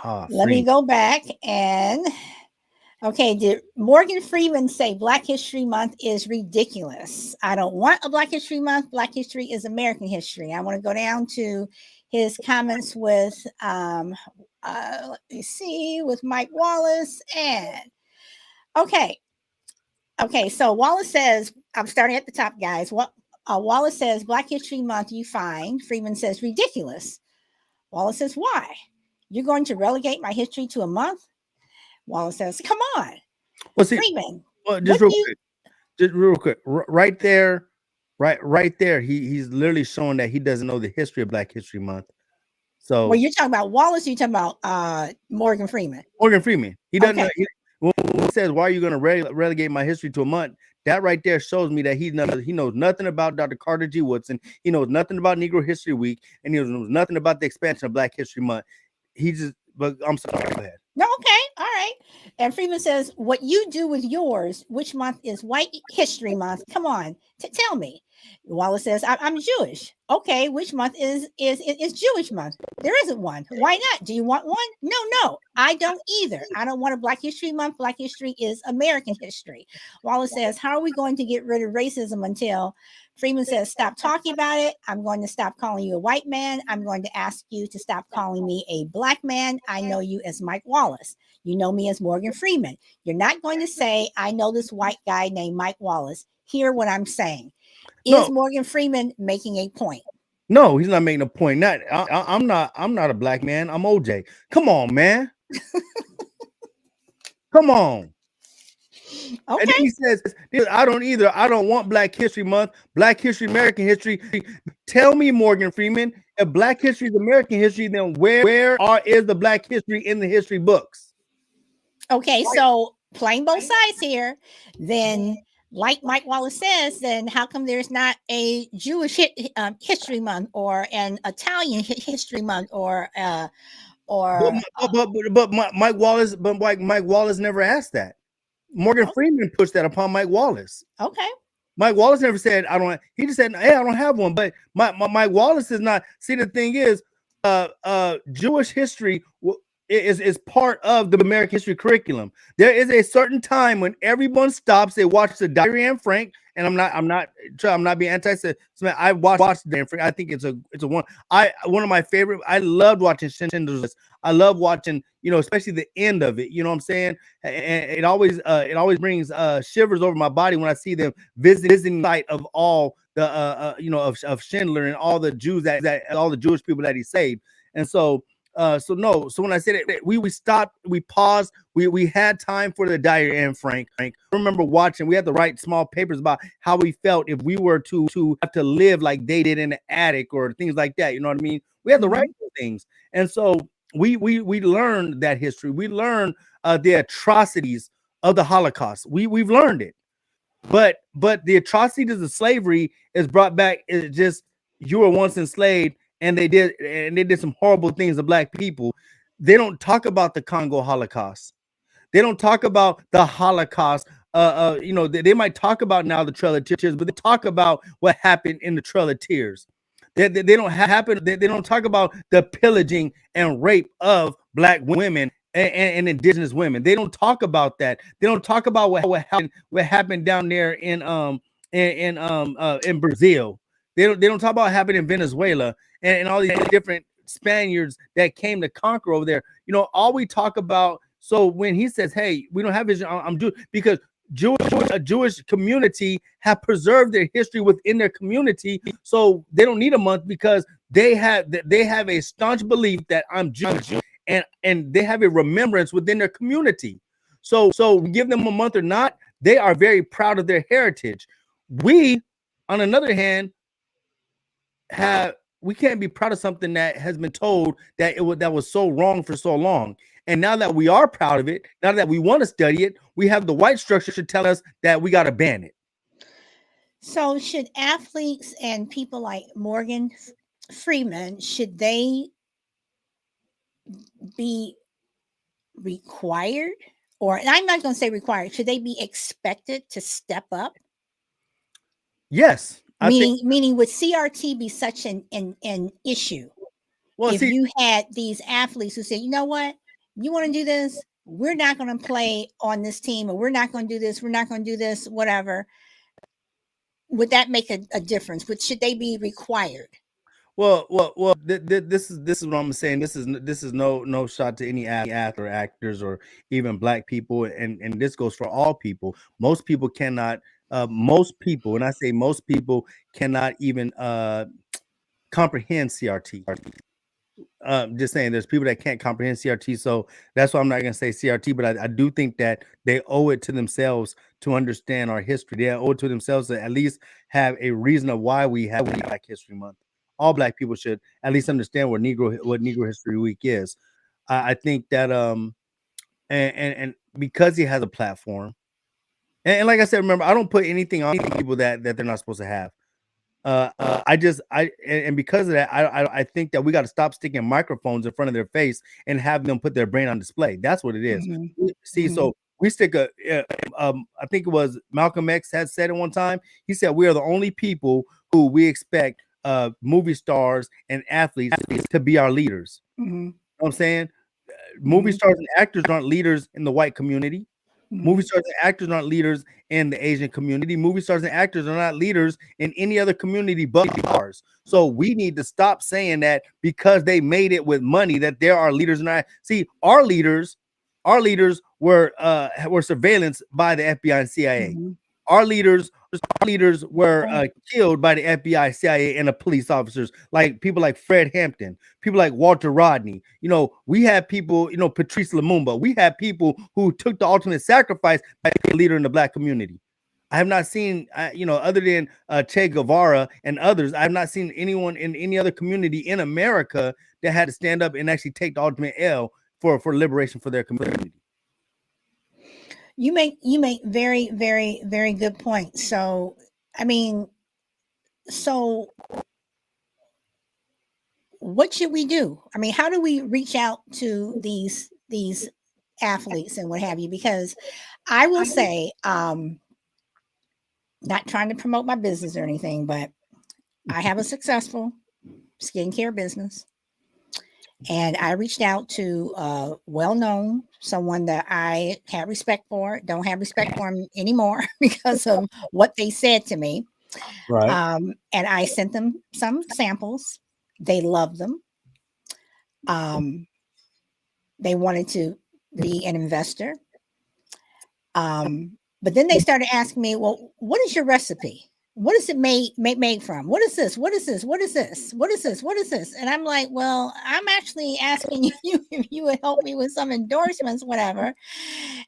[SPEAKER 1] let me go back and. Okay, did Morgan Freeman say Black History Month is ridiculous? I don't want a Black History Month. Black history is American history. I want to go down to his comments with let me see, with Mike Wallace. And okay, so Wallace says, I'm starting at the top, guys. What Wallace says, Black History Month, you fine. Freeman says, ridiculous. Wallace says, why? You're going to relegate my history to a month? Wallace says, come on.
[SPEAKER 2] Well, see,
[SPEAKER 1] Freeman,
[SPEAKER 2] just real quick, right there, right there, he's literally showing that he doesn't know the history of Black History Month. So,
[SPEAKER 1] well, you're talking about Wallace, or you're talking about Morgan Freeman?
[SPEAKER 2] Morgan Freeman. He doesn't know. When he says, why are you going to relegate my history to a month? That right there shows me that he knows nothing about Dr. Carter G. Woodson. He knows nothing about Negro History Week, and he knows nothing about the expansion of Black History Month. But I'm sorry. Go ahead.
[SPEAKER 1] No, okay, all right. And Freeman says, what you do with yours, which month is White History Month? Come on, tell me. Wallace says, I'm Jewish. Okay, which month is Jewish month? There isn't one. Why not? Do you want one? No, I don't either. I don't want a Black History Month. Black history is American history. Wallace says, how are we going to get rid of racism until? Freeman says, stop talking about it. I'm going to stop calling you a white man. I'm going to ask you to stop calling me a Black man. I know you as Mike Wallace. You know me as Morgan Freeman. You're not going to say, I know this white guy named Mike Wallace. Hear what I'm saying. Is Morgan Freeman making a point?
[SPEAKER 2] No, he's not making a point. I'm not a black man. I'm OJ. Come on, man. Come on. Okay. And then he says, I don't either. I don't want Black History Month, Black History, American history. Tell me, Morgan Freeman, if Black history is American history, then where is the Black history in the history books?
[SPEAKER 1] Okay, so playing both sides here, then like Mike Wallace says, then how come there's not a Jewish history month or an Italian history month or
[SPEAKER 2] Mike Wallace never asked that. Morgan Freeman pushed that upon Mike Wallace.
[SPEAKER 1] Okay.
[SPEAKER 2] Mike Wallace never said I don't. He just said, hey, I don't have one. But Mike Wallace is not. See, the thing is, Jewish history is part of the American history curriculum. There is a certain time when everyone stops. They watch the Diary of Anne Frank, and I'm not being anti-Semitic. I watched the Anne Frank. I think it's a one of my favorite. I loved watching Schindler's List. I love watching, especially the end of it. You know what I'm saying? And it always brings shivers over my body when I see them visiting the site of all the of Schindler and all the Jews that all the Jewish people that he saved. And so when I said it, we stopped, we paused, we had time for the Diary of Anne Frank. I remember watching. We had to write small papers about how we felt if we were to have to live like they did in the attic or things like that. You know what I mean? We had to write those things, and so we learned that history. We learned the atrocities of the Holocaust. We've learned it, but the atrocities of slavery is brought back. It's just, you were once enslaved. And they did some horrible things to Black people. They don't talk about the Congo Holocaust. They don't talk about the Holocaust. They might talk about now the Trail of Tears, but they talk about what happened in the Trail of Tears. They don't talk about the pillaging and rape of Black women and indigenous women. They don't talk about that. They don't talk about what happened down there in Brazil. They don't talk about what happened in Venezuela and all these different Spaniards that came to conquer over there. All we talk about. So when he says, "Hey, we don't have vision," I'm Jewish, because a Jewish community have preserved their history within their community, so they don't need a month, because they have a staunch belief that I'm Jewish, and they have a remembrance within their community. So give them a month or not, they are very proud of their heritage. We, on another hand, we can't be proud of something that has been told that was so wrong for so long. And now that we are proud of it, now that we want to study it, we have the white structure to tell us that we got to ban it.
[SPEAKER 1] So should athletes and people like Morgan Freeman, should they be required, or, and I'm not going to say required, should they be expected to step up?
[SPEAKER 2] Yes.
[SPEAKER 1] Meaning would CRT be such an issue? Well, if you had these athletes who say, you know what, you want to do this, we're not going to play on this team, or we're not going to do this, whatever. Would that make a difference? Should they be required?
[SPEAKER 2] Well. This is what I'm saying. This is no shot to any actor, or actors, or even black people, and this goes for all people. Most people cannot. Most people, and I say most people, cannot even comprehend CRT. Just saying, there's people that can't comprehend CRT, so that's why I'm not going to say CRT, but I do think that they owe it to themselves to understand our history. They owe it to themselves to at least have a reason of why we have Black History Month. All black people should at least understand what Negro History Week is. I think that and because he has a platform, and like I said, remember, I don't put anything on people that they're not supposed to have. And because of that, I think that we got to stop sticking microphones in front of their face and have them put their brain on display. That's what it is. See, so we stick I think it was Malcolm X had said it one time. He said we are the only people who we expect movie stars and athletes to be our leaders. You know what I'm saying? Movie stars and actors aren't leaders in the white community. Movie stars and actors aren't leaders in the Asian community. Movie stars and actors are not leaders in any other community but ours. So we need to stop saying that because they made it with money that there are leaders. And see, our leaders were surveillance by the FBI and CIA. Our leaders were killed by the FBI, CIA, and the police officers, like people like Fred Hampton, people like Walter Rodney. You know, we have people, you know, Patrice Lumumba. We have people who took the ultimate sacrifice by being a leader in the black community. I have not seen, you know, other than Che Guevara and others, I have not seen anyone in any other community in America that had to stand up and actually take the ultimate L for liberation for their community.
[SPEAKER 1] You make very, very, very good points. So, I mean, so what should we do? I mean, how do we reach out to these athletes and what have you? Because I will say, not trying to promote my business or anything, but I have a successful skincare business. And I reached out to well-known, someone that I had respect for, don't have respect for him anymore because of what they said to me.
[SPEAKER 2] Right.
[SPEAKER 1] And I sent them some samples. They loved them. They wanted to be an investor. But then they started asking me, well, what is your recipe? What is it made from? What is this? What is this? What is this? What is this? What is this? And I'm like, well, I'm actually asking you if you would help me with some endorsements, whatever.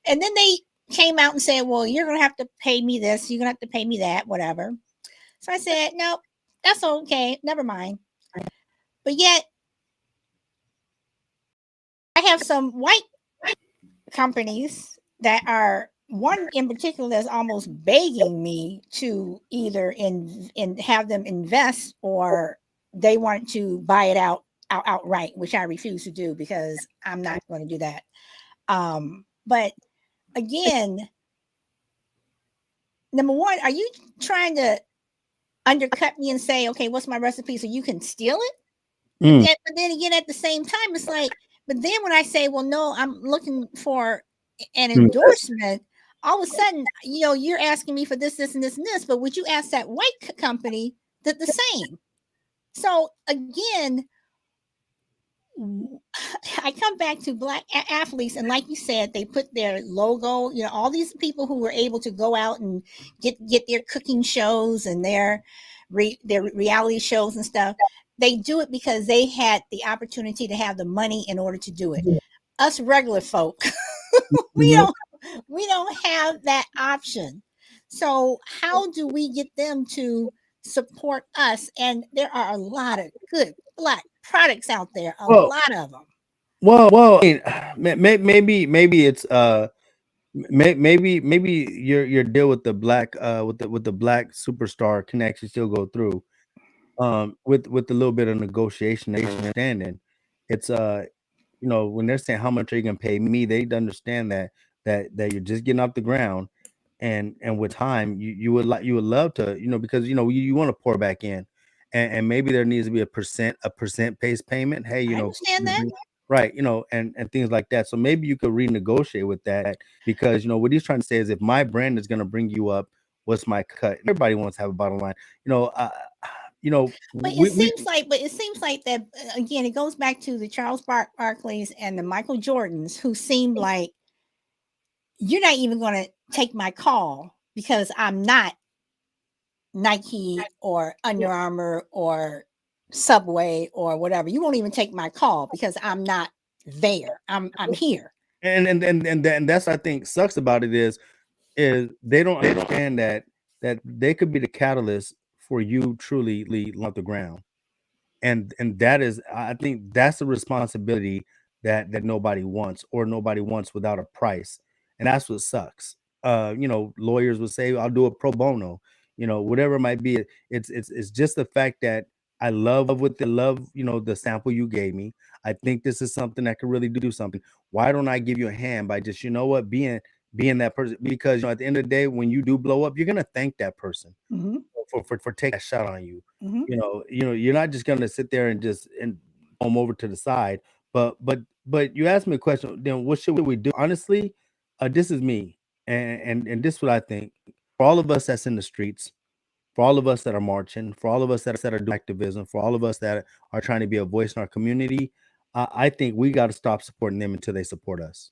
[SPEAKER 1] And then they came out and said, well, you're going to have to pay me this. You're going to have to pay me that, whatever. So I said, no, that's okay. Never mind. But yet, I have some white companies that are, one in particular that's almost begging me to either have them invest, or they want to buy it outright, which I refuse to do because I'm not going to do that. But again, number one, are you trying to undercut me and say, okay, what's my recipe so you can steal it? But then again, at the same time, it's like, but then when I say, well, no, I'm looking for an endorsement, all of a sudden, you know, you're asking me for this, this, and this, and this, but would you ask that white company the same? So again, I come back to black athletes, and like you said, they put their logo, you know, all these people who were able to go out and get their cooking shows and their reality shows and stuff. They do it because they had the opportunity to have the money in order to do it. Us regular folk, we don't have that option. So how do we get them to support us? And there are a lot of good black products out there, lot of them.
[SPEAKER 2] Well, I mean, maybe it's maybe your deal with the black with the black superstar can actually still go through with a little bit of negotiation and understanding. It's you know, when they're saying how much are you gonna pay me, they understand that you're just getting off the ground, and with time you would love to, you know, because you know you want to pour back in, and maybe there needs to be a percent based payment. Hey, you
[SPEAKER 1] I
[SPEAKER 2] know,
[SPEAKER 1] understand that.
[SPEAKER 2] right, you know, and things like that. So maybe you could renegotiate with that, because you know what he's trying to say is, if my brand is going to bring you up, what's my cut? Everybody wants to have a bottom line, you know.
[SPEAKER 1] But it seems like that again. It goes back to the Charles Barkleys and the Michael Jordans, who seemed like you're not even going to take my call because I'm not Nike or Under Armour or Subway or whatever. You won't even take my call because I'm not there. I'm here.
[SPEAKER 2] And that's what I think sucks about it is they don't understand that they could be the catalyst for you truly off the ground. And that is, I think that's a responsibility that nobody wants without a price. And that's what sucks. Lawyers would say, I'll do a pro bono, whatever it might be. It's just the fact that I love the sample you gave me. I think this is something that could really do something. Why don't I give you a hand by just, being that person? Because at the end of the day, when you do blow up, you're gonna thank that person for taking that shot on you. You're not just gonna sit there and just them over to the side. But you asked me a question. Then what should we do? Honestly, this is me, and this is what I think. For all of us that's in the streets, for all of us that are marching, for all of us that are doing activism, for all of us that are trying to be a voice in our community, I think we got to stop supporting them until they support us.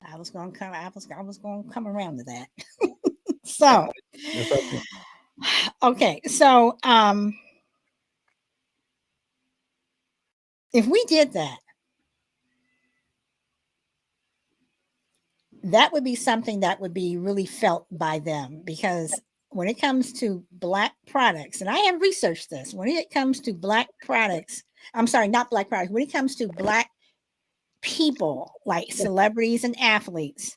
[SPEAKER 1] I was going to come around to that. So, okay. So, if we did that, that would be something that would be really felt by them, because when it comes to Black products, and I have researched this, when it comes to Black products, I'm sorry, not Black products, when it comes to Black people like celebrities and athletes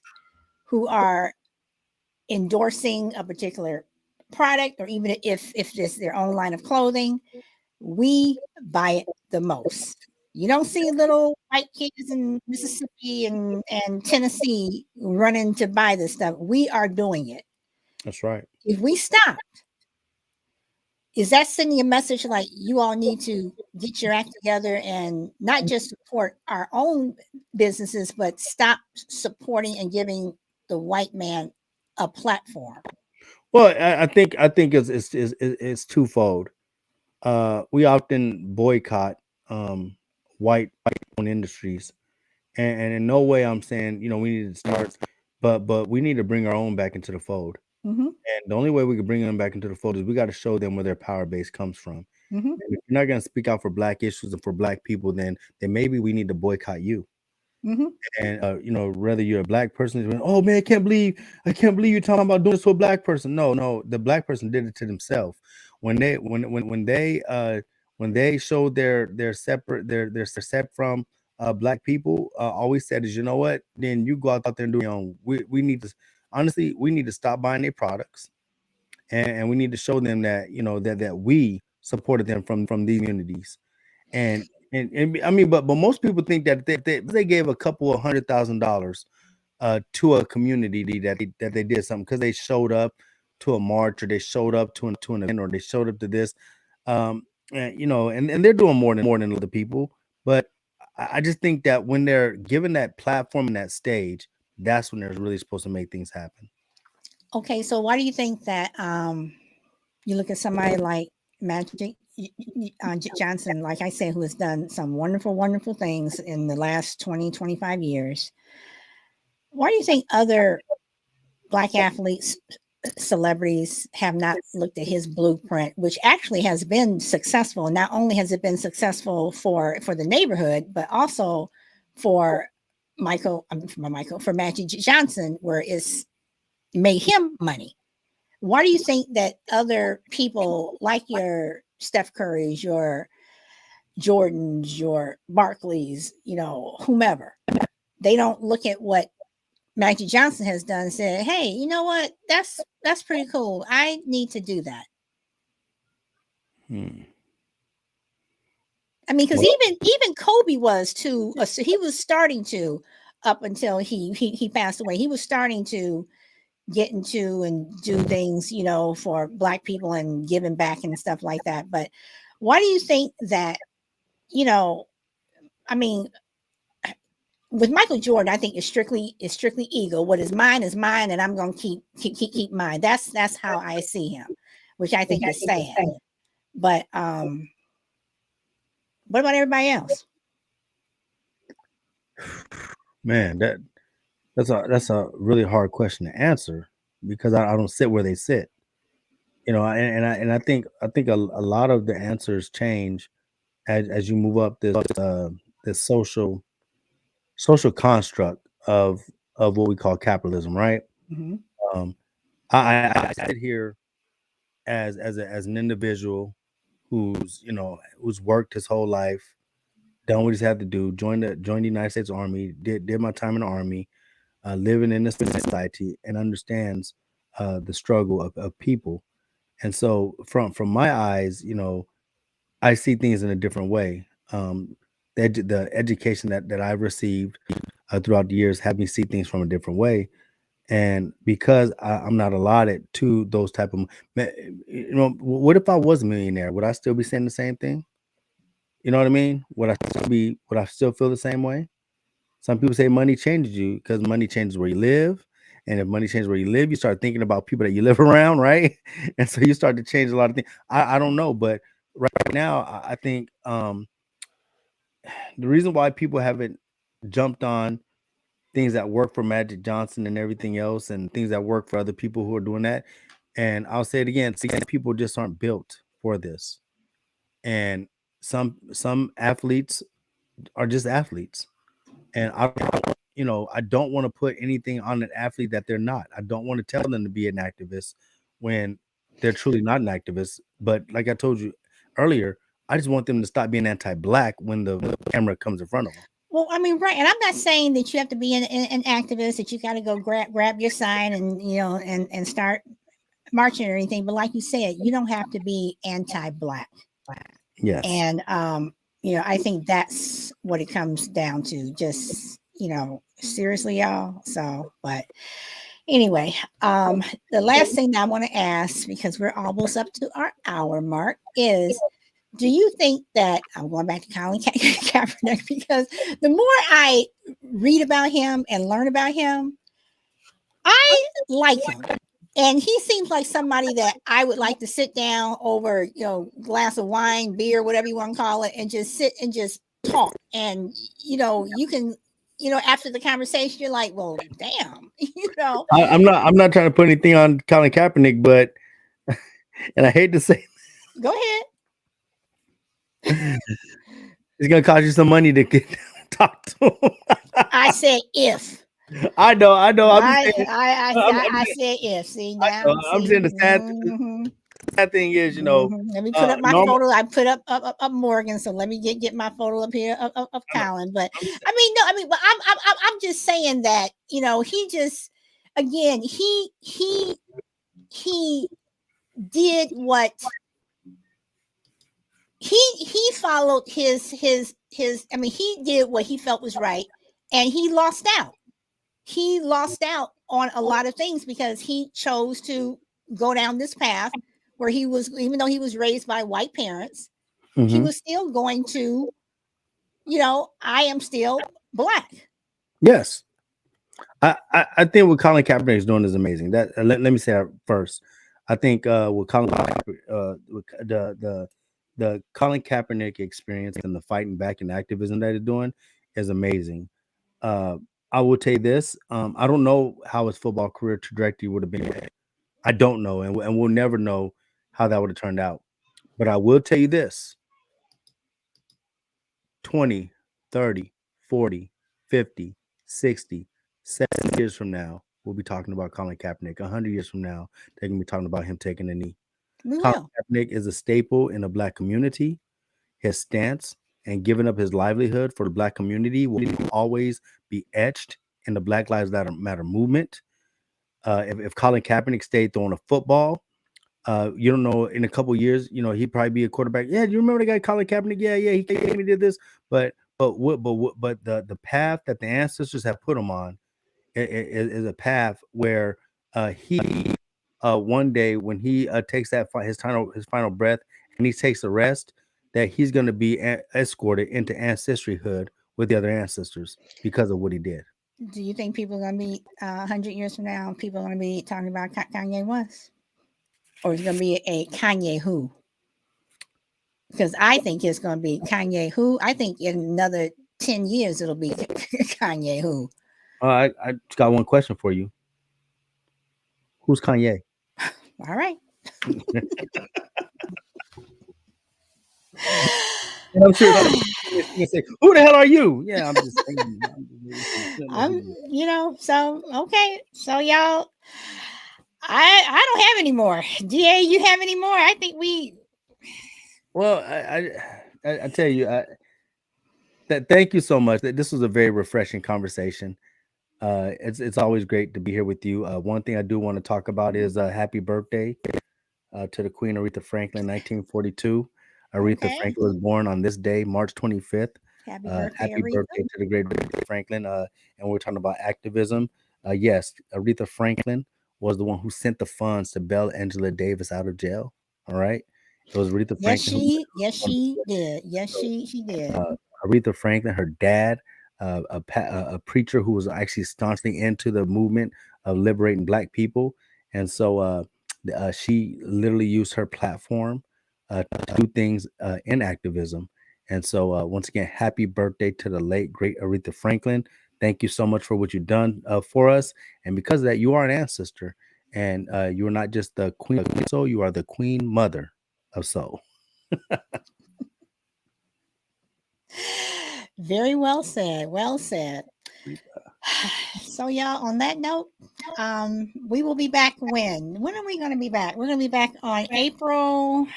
[SPEAKER 1] who are endorsing a particular product, or even if it's their own line of clothing, we buy it the most. You don't see little white kids in Mississippi and Tennessee running to buy this stuff. We are doing it.
[SPEAKER 2] That's right.
[SPEAKER 1] If we stopped, is that sending a message like you all need to get your act together and not just support our own businesses, but stop supporting and giving the white man a platform?
[SPEAKER 2] Well, I think it's twofold. We often boycott white owned industries, and in no way I'm saying we need to start, but we need to bring our own back into the fold. And the only way we can bring them back into the fold is we got to show them where their power base comes from. And if you're not going to speak out for Black issues and for Black people, then maybe we need to boycott you. And whether you're a Black person, oh man, I can't believe you're talking about doing this to a Black person. No, the Black person did it to themselves when they showed their separate from Black people. All we said is, you know what? Then you go out there and do your own. We need to, honestly, we need to stop buying their products, and we need to show them that that we supported them from these communities. And I mean, but most people think that they gave a couple of $100,000 to a community that they did something because they showed up to a march, or they showed up to an event, or they showed up to this, and they're doing more than other people. But I just think that when they're given that platform and that stage, that's when they're really supposed to make things happen.
[SPEAKER 1] Okay, so why do you think that you look at somebody like Magic Johnson, like I said, who has done some wonderful, wonderful things in the last 20, 25 years? Why do you think other Black athletes, celebrities have not looked at his blueprint, which actually has been successful? Not only has it been successful for the neighborhood, but also for Magic Johnson, where it's made him money. Why do you think that other people like your Steph Currys, your Jordans, your Barkleys, whomever, they don't look at what Magic Johnson has done and said, hey, you know what? That's pretty cool. I need to do that. I mean, because even Kobe was too. He was starting to, up until he passed away. He was starting to get into and do things, for Black people and giving back and stuff like that. But why do you think that? I mean, with Michael Jordan, I think it's strictly ego. What is mine, and I'm going to keep mine. That's how I see him. which I think is sad. But what about everybody else?
[SPEAKER 2] Man, that's a really hard question to answer because I don't sit where they sit. And I think a lot of the answers change as you move up this social construct of what we call capitalism, right?
[SPEAKER 1] Mm-hmm.
[SPEAKER 2] Um, I sit here as an individual who's worked his whole life, done what he's had to do, joined the United States Army, did my time in the Army, living in this society, and understands the struggle of people. And so from my eyes, I see things in a different way. The education that I've received throughout the years have me see things from a different way. And because I'm not allotted to those type of, what if I was a millionaire? Would I still be saying the same thing? You know what I mean? Would I still feel the same way? Some people say money changes you because money changes where you live. And if money changes where you live, you start thinking about people that you live around, right? And so you start to change a lot of things. I don't know, but right now, I think the reason why people haven't jumped on things that work for Magic Johnson and everything else, and things that work for other people who are doing that. And I'll say it again, some people just aren't built for this. And some athletes are just athletes. And I don't want to put anything on an athlete that they're not. I don't want to tell them to be an activist when they're truly not an activist. But like I told you earlier, I just want them to stop being anti-black when the camera comes in front of them.
[SPEAKER 1] Well, I mean, right, and I'm not saying that you have to be an activist, that you got to go grab your sign and and start marching or anything. But like you said, you don't have to be anti-black.
[SPEAKER 2] Yes.
[SPEAKER 1] And I think that's what it comes down to. Just seriously, y'all. So, but anyway, the last thing that I want to ask, because we're almost up to our hour mark, is do you think that I'm going back to Colin Kaepernick, because the more I read about him and learn about him, I like him. And he seems like somebody that I would like to sit down over, glass of wine, beer, whatever you want to call it, and just sit and just talk. And, you can, after the conversation, you're like, well, damn,
[SPEAKER 2] I'm not trying to put anything on Colin Kaepernick, but and I hate to say,
[SPEAKER 1] go ahead.
[SPEAKER 2] it's gonna cost you some money to talk to him.
[SPEAKER 1] I said if.
[SPEAKER 2] I know. I'm
[SPEAKER 1] I
[SPEAKER 2] saying,
[SPEAKER 1] said if. See now.
[SPEAKER 2] I'm saying the sad thing is,
[SPEAKER 1] let me put up my photo. I put up Morgan, so let me get my photo up here of Colin. But but I'm just saying that he just, again, he did what he followed his he did what he felt was right, and he lost out. He lost out on a lot of things because he chose to go down this path where he was, even though he was raised by white parents, he was still going to, I am still black.
[SPEAKER 2] Yes. I think what Colin Kaepernick is doing is amazing. That let me say that first. I think what Colin the Colin Kaepernick experience and the fighting back and activism that he's doing is amazing. I will tell you this. I don't know how his football career trajectory would have been. I don't know, and we'll never know how that would have turned out. But I will tell you this: 20, 30, 40, 50, 60, 70 years from now, we'll be talking about Colin Kaepernick. 100 years from now, they're going to be talking about him taking a knee. Colin Kaepernick is a staple in the black community. His stance and giving up his livelihood for the black community will always be etched in the Black Lives Matter movement. If Colin Kaepernick stayed throwing a football, you don't know, in a couple years, he'd probably be a quarterback. Yeah, do you remember the guy Colin Kaepernick? Yeah, he came and did this. But the path that the ancestors have put him on is a path where he one day when he takes his final breath and he takes a rest, that he's going to be escorted into ancestryhood with the other ancestors because of what he did.
[SPEAKER 1] Do you think people are going to be 100 years from now? People are going to be talking about Kanye West? or is it going to be a Kanye who? Because I think it's going to be Kanye who. I think in another 10 years it'll be Kanye who.
[SPEAKER 2] I just got one question for you. Who's Kanye?
[SPEAKER 1] All right.
[SPEAKER 2] And I'm sure you say, "Who the hell are you?" Yeah, I'm just saying.
[SPEAKER 1] So okay. So y'all, I don't have any more. DA, you have any more? I think we.
[SPEAKER 2] Well, I tell you, thank you so much. This was a very refreshing conversation. It's always great to be here with you. One thing I do want to talk about is happy birthday to the Queen Aretha Franklin, 1942. Aretha
[SPEAKER 1] Okay.
[SPEAKER 2] Franklin was born on this day, March 25th.
[SPEAKER 1] Happy birthday,
[SPEAKER 2] Happy
[SPEAKER 1] Aretha.
[SPEAKER 2] birthday to the great Aretha Franklin. And we're talking about activism. Yes, Aretha Franklin was the one who sent the funds to bail Angela Davis out of jail. All right. It was Aretha
[SPEAKER 1] Yes,
[SPEAKER 2] Franklin
[SPEAKER 1] she did. Yes, she did.
[SPEAKER 2] Aretha Franklin, her dad, a preacher who was actually staunchly into the movement of liberating Black people, and so she literally used her platform to do things in activism. And so, once again, happy birthday to the late great Aretha Franklin. Thank you so much for what you've done for us, and because of that, you are an ancestor, and you are not just the queen of soul; you are the queen mother of soul.
[SPEAKER 1] Very well said. Well said. So y'all, on that note, we will be back when? When are we going to be back? We're going to be back on April.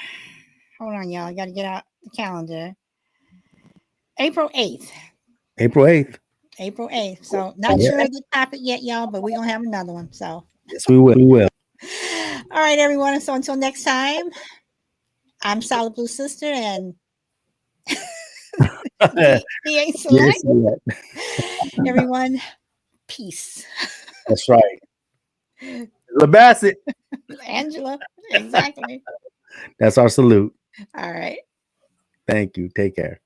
[SPEAKER 1] Hold on, y'all. I got to get out the calendar. April 8th.
[SPEAKER 2] April 8th.
[SPEAKER 1] April 8th. So not sure of the topic yet, y'all, but we're going to have another one. So
[SPEAKER 2] yes, we will. We will.
[SPEAKER 1] All right, everyone. So until next time, I'm Solid Blue Sister and he ain't select. Everyone, peace.
[SPEAKER 2] That's right. LaBassett.
[SPEAKER 1] Angela, exactly.
[SPEAKER 2] That's our salute.
[SPEAKER 1] All right.
[SPEAKER 2] Thank you. Take care.